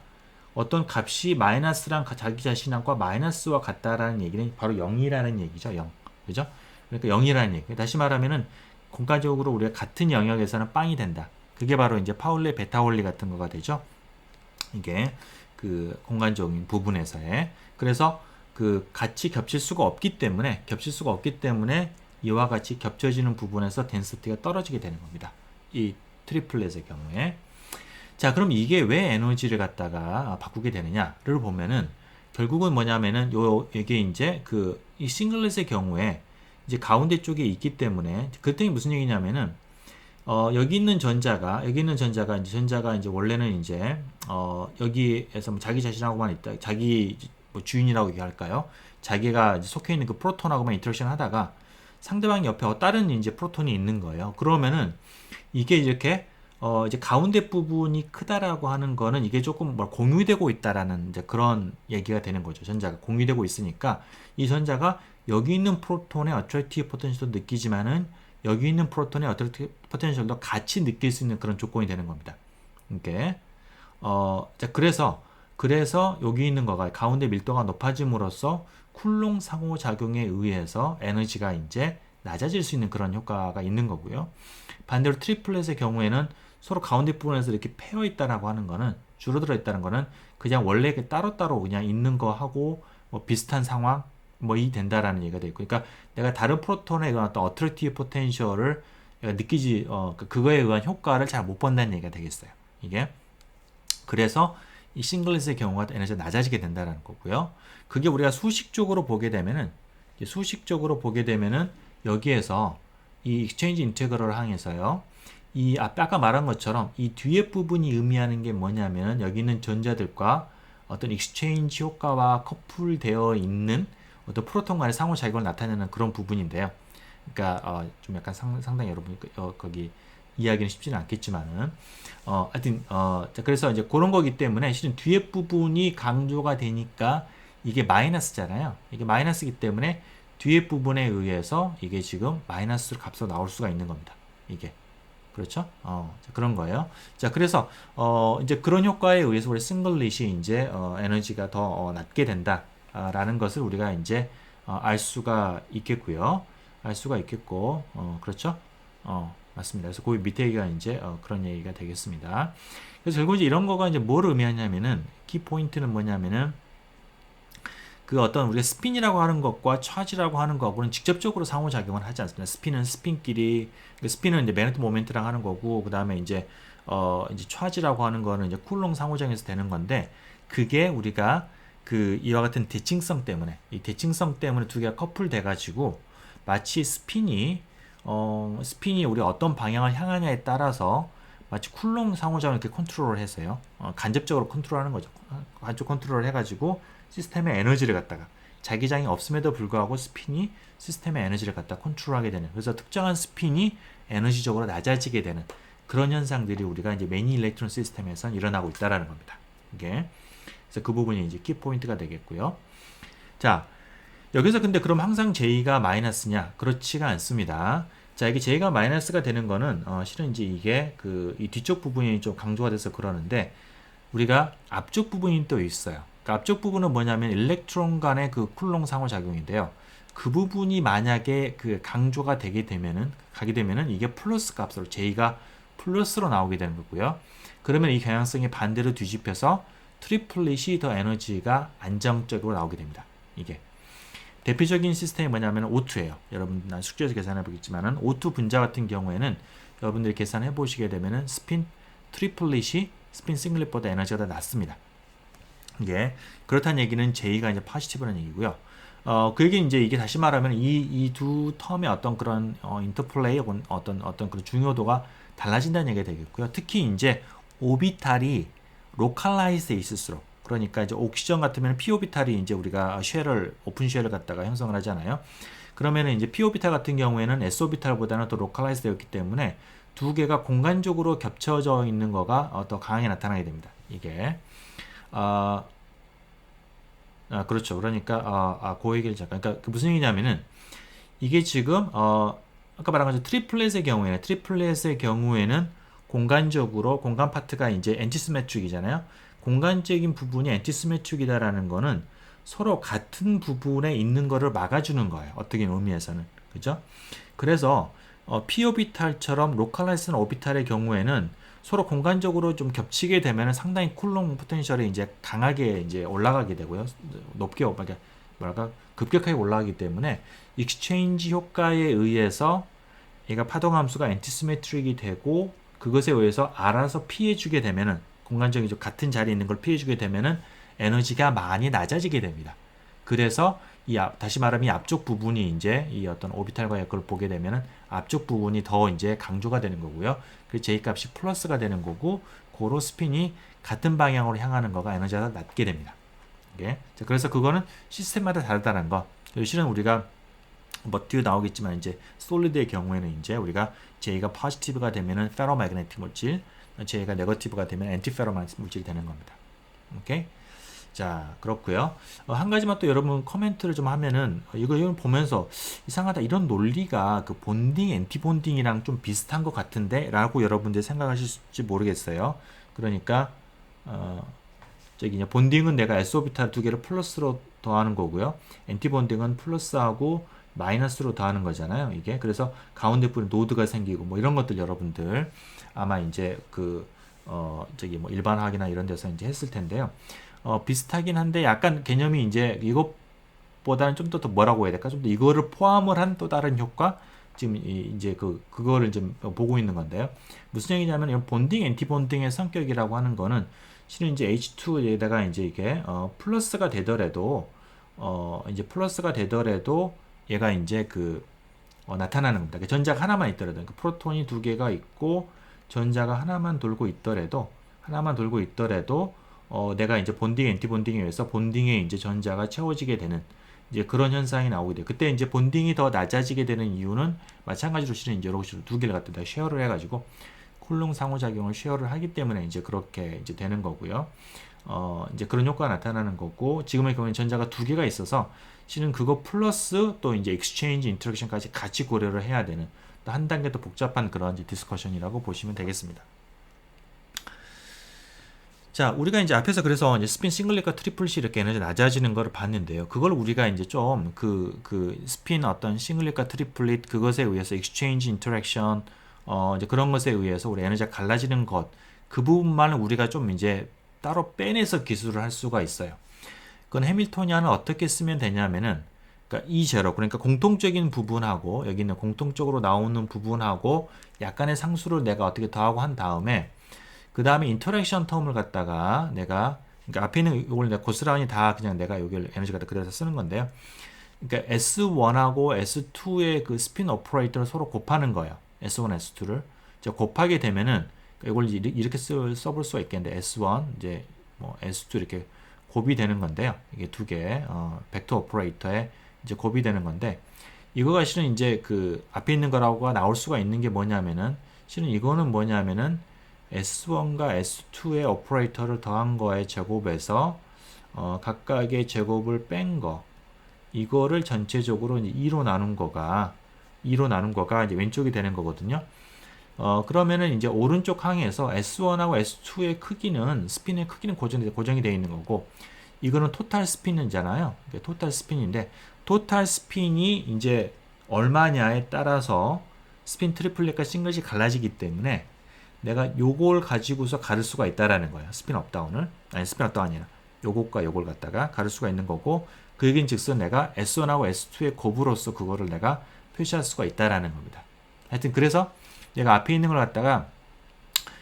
어떤 값이 마이너스랑 자기 자신과 마이너스와 같다라는 얘기는 바로 0이라는 얘기죠. 0. 그죠? 그러니까 0이라는 얘기. 다시 말하면은 공간적으로 우리가 같은 영역에서는 빵이 된다. 그게 바로 이제 파울레 베타 원리 같은 거가 되죠. 이게 공간적인 부분에서의. 그래서 같이 겹칠 수가 없기 때문에 이와 같이 겹쳐지는 부분에서 덴시티가 떨어지게 되는 겁니다. 이 트리플렛의 경우에. 자, 그럼 이게 왜 에너지를 갖다가 바꾸게 되느냐를 보면은 결국은 뭐냐면은 이게 이제 이 싱글렛의 경우에 이제 가운데 쪽에 있기 때문에 그때 무슨 얘기냐면은 여기 있는 전자가 이제 원래는 이제 여기에서 뭐 자기 자신하고만 있다, 자기 뭐 주인이라고 얘기할까요? 자기가 이제 속해 있는 그 프로톤하고만 인터랙션 하다가 상대방 옆에 다른 이제 프로톤이 있는 거예요. 그러면은 이게 이렇게 이제 가운데 부분이 크다라고 하는 거는 이게 조금 뭐 공유되고 있다라는 이제 그런 얘기가 되는 거죠. 전자가 공유되고 있으니까 이 전자가 여기 있는 프로톤의 어트랙티브 포텐셜도 느끼지만은 여기 있는 프로톤의 어트랙티브 포텐셜도 같이 느낄 수 있는 그런 조건이 되는 겁니다. 이게 자, 그래서 여기 있는 거가 가운데 밀도가 높아짐으로써 쿨롱 상호작용에 의해서 에너지가 이제 낮아질 수 있는 그런 효과가 있는 거고요. 반대로 트리플렛의 경우에는 서로 가운데 부분에서 이렇게 패여 있다라고 하는 거는 줄어들어 있다는 거는 그냥 원래 따로따로 그냥 있는 거 하고 뭐 비슷한 상황 뭐 이 된다라는 얘기가 되고, 그러니까 내가 다른 프로톤의 그런 어떤 어트랙티브 포텐셜을 느끼지 그거에 의한 효과를 잘 못 본다는 얘기가 되겠어요. 이게 그래서 이 싱글릿의 경우가 에너지가 낮아지게 된다는 거고요. 그게 우리가 수식적으로 보게 되면은 여기에서 이 익스체인지 인테그럴을 향해서요. 이 아까 말한 것처럼 이 뒤에 부분이 의미하는 게 뭐냐면 여기 있는 전자들과 어떤 익스체인지 효과와 커플되어 있는 어떤 프로톤 간의 상호작용을 나타내는 그런 부분인데요. 그러니까 좀 약간 상당히 여러분 거기 이해하기는 쉽지는 않겠지만은 하여튼 그래서 이제 그런 거기 때문에 실은 뒤에 부분이 강조가 되니까 이게 마이너스잖아요. 이게 마이너스이기 때문에 뒤에 부분에 의해서 이게 지금 마이너스 값으로 나올 수가 있는 겁니다. 이게 그렇죠? 자, 그런 거예요. 자, 그래서 이제 그런 효과에 의해서 우리 싱글릿이 이제 에너지가 더 낮게 된다라는 것을 우리가 이제 알 수가 있겠고요. 알 수가 있겠고, 그렇죠? 맞습니다. 그래서 그 밑에 얘기가 이제 그런 얘기가 되겠습니다. 그래서 결국 이제 이런 거가 이제 뭘 의미하냐면은 키 포인트는 뭐냐면은 그 어떤 우리가 스핀이라고 하는 것과 차지라고 하는 것하고는 직접적으로 상호작용을 하지 않습니다. 스핀은 스핀끼리, 스핀은 이제 매그네틱 모멘트랑 하는 거고, 그 다음에 이제 차지라고 하는 거는 이제 쿨롱 상호작용에서 되는 건데, 그게 우리가 그 이와 같은 대칭성 때문에, 이 대칭성 때문에 두 개가 커플 돼가지고 마치 스핀이 우리 어떤 방향을 향하냐에 따라서 마치 쿨롱 상호작용을 이렇게 컨트롤을 해서요. 간접적으로 컨트롤하는 거죠. 간접 컨트롤을 해가지고 시스템의 에너지를 갖다가 자기장이 없음에도 불구하고 스핀이 시스템의 에너지를 갖다 컨트롤하게 되는, 그래서 특정한 스핀이 에너지적으로 낮아지게 되는 그런 현상들이 우리가 이제 매니 일렉트론 시스템에서 일어나고 있다라는 겁니다. 이게 그래서 그 부분이 이제 키 포인트가 되겠고요. 자, 여기서 근데 그럼 항상 J가 마이너스냐? 그렇지가 않습니다. 자, 이게 J가 마이너스가 되는 거는 실은 이제 이게 이 뒤쪽 부분이 좀 강조가 돼서 그러는데 우리가 앞쪽 부분이 또 있어요. 그러니까 앞쪽 부분은 뭐냐면 일렉트론 간의 그 쿨롱 상호작용인데요. 그 부분이 만약에 그 강조가 가게 되면은 이게 플러스 값으로 J가 플러스로 나오게 되는 거고요. 그러면 이 경향성이 반대로 뒤집혀서 트리플릿이 더 에너지가 안정적으로 나오게 됩니다. 이게 대표적인 시스템이 뭐냐면 O2예요. 여러분 난 숙제에서 계산해 보겠지만은 O2 분자 같은 경우에는 여러분들이 계산해 보시게 되면은 스핀 트리플릿이 스핀 싱글릿보다 에너지가 더 낮습니다. 이게 그렇다는 얘기는 J가 이제 포지티브라는 얘기고요. 그 얘기는 이제 이게 다시 말하면 이 두 텀의 어떤 그런 인터플레이 혹은 어떤 그런 중요도가 달라진다는 얘기가 되겠고요. 특히 이제 오비탈이 로컬라이즈에 있을수록, 그러니까 이제 옥시전 같으면 p 오비탈이 이제 우리가 오픈 쉘을 갖다가 형성을 하잖아요. 그러면은 이제 p 오비탈 같은 경우에는 s 오비탈보다는 더 로컬라이즈 되었기 때문에 두 개가 공간적으로 겹쳐져 있는 거가 더 강하게 나타나게 됩니다. 이게 그렇죠. 그러니까 그 얘기를 잠깐. 그러니까 그 무슨 얘기냐면은 이게 지금 아까 말한 것처럼 트리플렛의 경우에는 공간적으로 공간 파트가 이제 엔티시메트릭이잖아요. 공간적인 부분이 엔티시메트릭이다라는 거는 서로 같은 부분에 있는 거를 막아주는 거예요. 어떻게 의미에서는. 그죠? 그래서 p 오비탈처럼 로컬라이즈한 오비탈의 경우에는 서로 공간적으로 좀 겹치게 되면 상당히 쿨롱 포텐셜이 이제 강하게 이제 올라가게 되고요. 높게 뭐랄까 급격하게 올라가기 때문에 익스체인지 효과에 의해서 얘가 파동 함수가 엔티시메트릭이 되고 그것에 의해서 알아서 피해주게 되면은 공간적인 같은 자리에 있는 걸 피해주게 되면은 에너지가 많이 낮아지게 됩니다. 그래서 다시 말하면 이 앞쪽 부분이 이제 이 어떤 오비탈과의 그걸 보게 되면은 앞쪽 부분이 더 이제 강조가 되는 거고요. 그 J 값이 플러스가 되는 거고, 고로 스핀이 같은 방향으로 향하는 거가 에너지가 낮게 됩니다. 예. 자, 그래서 그거는 시스템마다 다르다는 거. 실은 우리가 뭐 뒤에 나오겠지만 이제 솔리드의 경우에는 이제 우리가 J가 포지티브가 되면은 페로매그네틱 물질, 제가 네거티브가 되면 엔티페로만 물질이 되는 겁니다. 오케이? 자, 그렇고요. 한 가지만 또 여러분 코멘트를 좀 하면은 이거 보면서 이상하다. 이런 논리가 그 본딩, 엔티본딩이랑 좀 비슷한 것 같은데 라고 여러분들 생각하실지 모르겠어요. 그러니까 저기 이제 본딩은 내가 SO비탈 두 개를 플러스로 더하는 거고요. 엔티본딩은 플러스하고 마이너스로 더하는 거잖아요. 이게 그래서 가운데 부분 노드가 생기고 뭐 이런 것들 여러분들 아마 이제 그 저기 뭐 일반화학이나 이런 데서 이제 했을 텐데요. 비슷하긴 한데 약간 개념이 이제 이것보다는 좀 더 뭐라고 해야 될까? 좀 더 이거를 포함을 한 또 다른 효과? 지금 이제 그거를 좀 보고 있는 건데요. 무슨 얘기냐면 이건 본딩, 엔티본딩의 성격이라고 하는 거는 실은 이제 H2에다가 이제 이게 플러스가 되더라도 이제 플러스가 되더라도 얘가 이제 나타나는 겁니다. 전자가 하나만 있더라도 그러니까 프로톤이 두 개가 있고 전자가 하나만 돌고 있더라도 내가 이제 본딩, 엔티본딩에 의해서 본딩에 이제 전자가 채워지게 되는 이제 그런 현상이 나오게 돼요. 그때 이제 본딩이 더 낮아지게 되는 이유는 마찬가지로 실은 이제 여러 가지로 두 개를 갖다 쉐어를 해가지고 쿨링 상호작용을 쉐어를 하기 때문에 이제 그렇게 이제 되는 거고요. 이제 그런 효과가 나타나는 거고 지금의 경우는 전자가 두 개가 있어서 실은 그거 플러스 또 이제 익스체인지 인터랙션까지 같이 고려를 해야 되는 또 한 단계 더 복잡한 그런 이제 디스커션이라고 보시면 되겠습니다. 자, 우리가 이제 앞에서 그래서 이제 스핀 싱글릿과 트리플릿이 이렇게 에너지 낮아지는 거를 봤는데요. 그걸 우리가 이제 좀 스핀 어떤 싱글릿과 트리플릿 그것에 의해서 익스체인지 인터랙션 이제 그런 것에 의해서 우리 에너지가 갈라지는 것 그 부분만을 우리가 좀 이제 따로 빼내서 기술을 할 수가 있어요. 그건 해밀토니안을 어떻게 쓰면 되냐면은 그러니까 E 제로 그러니까 공통적인 부분하고 여기 있는 공통적으로 나오는 부분하고 약간의 상수를 내가 어떻게 더하고 한 다음에 그 다음에 인터랙션 텀을 갖다가 내가 그러니까 앞에 있는 이걸 내가 고스란히 다 그냥 내가 여기를 에너지 갖다 그래서 쓰는 건데요. 그러니까 S1하고 S2의 그 스핀 오퍼레이터를 서로 곱하는 거예요. S1, S2를 곱하게 되면은 이걸 이렇게 써볼 수가 있겠는데 S1 이제 뭐 S2 이렇게 곱이 되는 건데요. 이게 두 개 벡터 오퍼레이터에 이제 곱이 되는 건데 이거가 실은 이제 그 앞에 있는 거라고 나올 수가 있는 게 뭐냐면은 실은 이거는 뭐냐면은 S1과 S2의 오퍼레이터를 더한 거의 제곱에서 각각의 제곱을 뺀 거 이거를 전체적으로 이제 2로 나눈 거가 이제 왼쪽이 되는 거거든요. 그러면은 이제 오른쪽 항에서 S1하고 S2의 크기는 스핀의 크기는 고정이 되어 있는 거고 이거는 토탈 스핀이잖아요. 토탈 스핀인데 토탈 스핀이 이제 얼마냐에 따라서 스핀 트리플렛과 싱글이 갈라지기 때문에 내가 요걸 가지고서 가를 수가 있다라는 거예요. 스핀 업다운을 스핀 업다운이 아니라 요것과 요걸 갖다가 가를 수가 있는 거고 그 얘기는 즉슨 내가 S1하고 S2의 곱으로서 그거를 내가 표시할 수가 있다라는 겁니다. 하여튼 그래서 내가 앞에 있는 걸 갖다가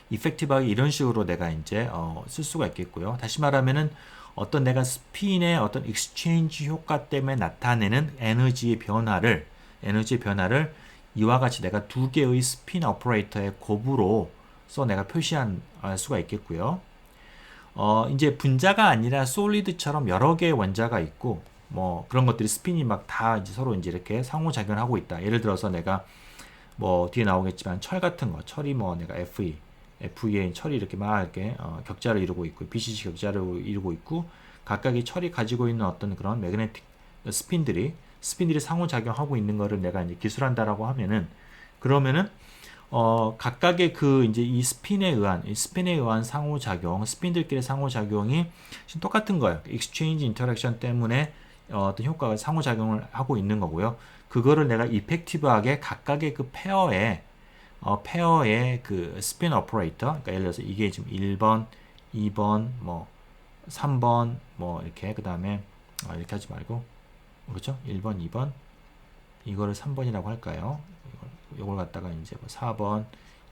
이펙티브하게 이런 식으로 내가 이제 쓸 수가 있겠고요. 다시 말하면은 어떤 내가 스핀의 어떤 익스체인지 효과 때문에 나타내는 에너지의 변화를 이와 같이 내가 두 개의 스핀 오퍼레이터의 곱으로서 내가 표시할 수가 있겠고요. 이제 분자가 아니라 솔리드처럼 여러 개의 원자가 있고 뭐 그런 것들이 스핀이 막 다 이제 서로 이제 이렇게 상호작용을 하고 있다. 예를 들어서 내가 뭐 뒤에 나오겠지만 철 같은 거, 철이 뭐 내가 FEA 철이 이렇게 막 이렇게 격자를 이루고 있고 BCC 격자를 이루고 있고 각각의 철이 가지고 있는 어떤 그런 매그네틱 스핀들이 상호작용하고 있는 거를 내가 이제 기술한다라고 하면은 그러면은 각각의 이제 이 스핀에 의한 상호작용, 스핀들끼리 상호작용이 똑같은 거예요. 익스체인지 인터랙션 때문에 어떤 효과가 상호작용을 하고 있는 거고요. 그거를 내가 이펙티브하게 각각의 그 페어의 그 스핀 오퍼레이터, 그러니까 예를 들어서 이게 지금 1번, 2번, 뭐 3번, 뭐 이렇게 그 다음에 이렇게 하지 말고 그렇죠? 1번, 2번 이거를 3번이라고 할까요? 이걸 갖다가 이제 뭐 4번,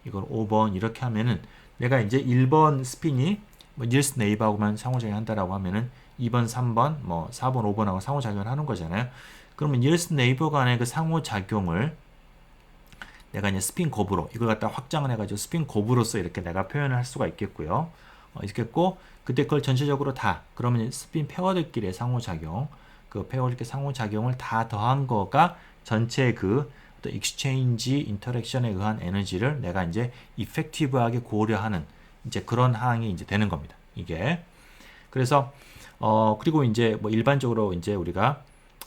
이걸 5번 이렇게 하면은 내가 이제 1번 스핀이 뭐 닐스 네이버하고만 상호작용 한다라고 하면은 2번, 3번, 뭐 4번, 5번하고 상호작용을 하는 거잖아요. 그러면 닐스 네이버 간의 그 상호작용을 내가 이제 스핀 곱으로 이걸 갖다 확장을 해가지고 스핀 곱으로서 이렇게 내가 표현을 할 수가 있겠고요. 있겠고 그때 그걸 전체적으로 다 그러면 스핀 페어들끼리의 상호작용 그 페어들끼리 상호작용을 다 더한 거가 전체 그 또 익스체인지 인터랙션에 의한 에너지를 내가 이제 이펙티브하게 고려하는 이제 그런 항이 이제 되는 겁니다. 이게. 그래서 그리고 이제 뭐 일반적으로 이제 우리가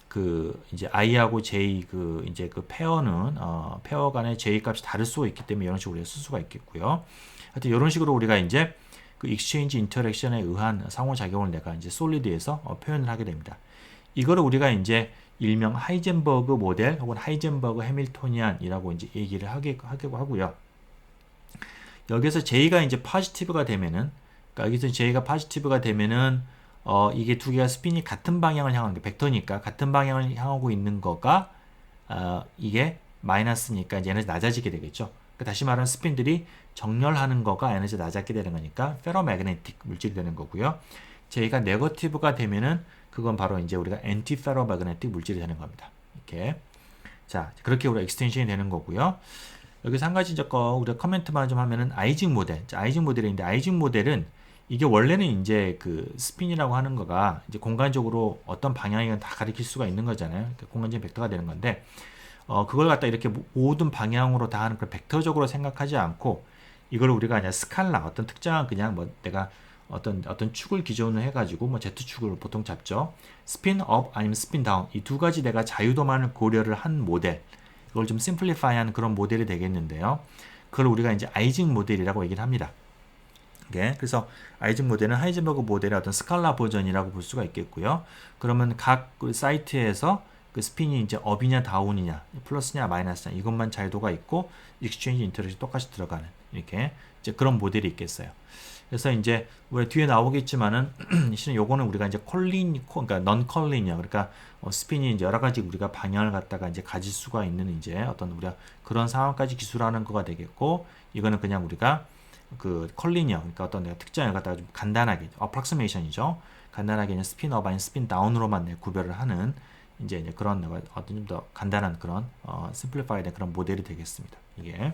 그 이제 i하고 j 그 이제 그 페어는 페어 간의 j 값이 다를 수 있기 때문에 이런 식으로 쓸 수가 있겠고요. 하여튼 이런 식으로 우리가 이제 그 익스체인지 인터랙션에 의한 상호작용을 내가 이제 솔리드에서 표현을 하게 됩니다. 이거를 우리가 이제 일명 하이젠버그 모델 혹은 하이젠버그 해밀토니안이라고 이제 얘기를 하기도 하고요. 여기서 J가 이제 포지티브가 되면은, 그러니까 여기서 J가 포지티브가 되면은 이게 두 개가 스핀이 같은 방향을 향하는 게 벡터니까 같은 방향을 향하고 있는 거가 이게 마이너스니까 이제 에너지 낮아지게 되겠죠. 그러니까 다시 말하면 스핀들이 정렬하는 거가 에너지 낮아지게 되는 거니까 페로매그네틱 물질이 되는 거고요. J가 네거티브가 되면은 그건 바로 이제 우리가 엔티 페로매그네틱 물질이 되는 겁니다. 이렇게. 자, 그렇게 우리가 익스텐션이 되는 거고요. 여기서 한 가지 이제 우리가 커멘트만 좀 하면은 아이징 모델. 자, 아이징 모델인데 아이징 모델은 이게 원래는 이제 그 스핀이라고 하는 거가 이제 공간적으로 어떤 방향이건 다 가리킬 수가 있는 거잖아요. 그러니까 공간적인 벡터가 되는 건데 그걸 갖다 이렇게 모든 방향으로 다 하는 그 벡터적으로 생각하지 않고 이걸 우리가 그냥 스칼라 어떤 특정한 그냥 뭐 내가 어떤 축을 기준으로 해가지고 뭐 Z축을 보통 잡죠. 스핀 업 아니면 스핀 다운 이 두 가지 내가 자유도만을 고려를 한 모델 이걸 좀 심플리파이한 그런 모델이 되겠는데요. 그걸 우리가 이제 아이징 모델이라고 얘기를 합니다. 네, 그래서 아이징 모델은 하이젠버그 모델의 어떤 스칼라 버전이라고 볼 수가 있겠고요. 그러면 각 사이트에서 그 스핀이 이제 업이냐 다운이냐 플러스냐 마이너스냐 이것만 자유도가 있고 익스체인지 인터랙션이 똑같이 들어가는 이렇게 이제 그런 모델이 있겠어요. 그래서 이제 우리 뒤에 나오겠지만은 실은 요거는 우리가 이제 그러니까 넌 컬리니어 그러니까 스핀이 이제 여러 가지 우리가 방향을 갖다가 이제 가질 수가 있는 이제 어떤 우리가 그런 상황까지 기술하는 거가 되겠고 이거는 그냥 우리가 그 컬리니어 그러니까 어떤 내가 특정을 갖다가 좀 간단하게 어프락시메이션이죠. 간단하게 그냥 스핀 업 아닌 스핀 다운으로만 구별을 하는 이제 그런 어떤 좀 더 간단한 그런 심플리파이드 그런 모델이 되겠습니다. 이게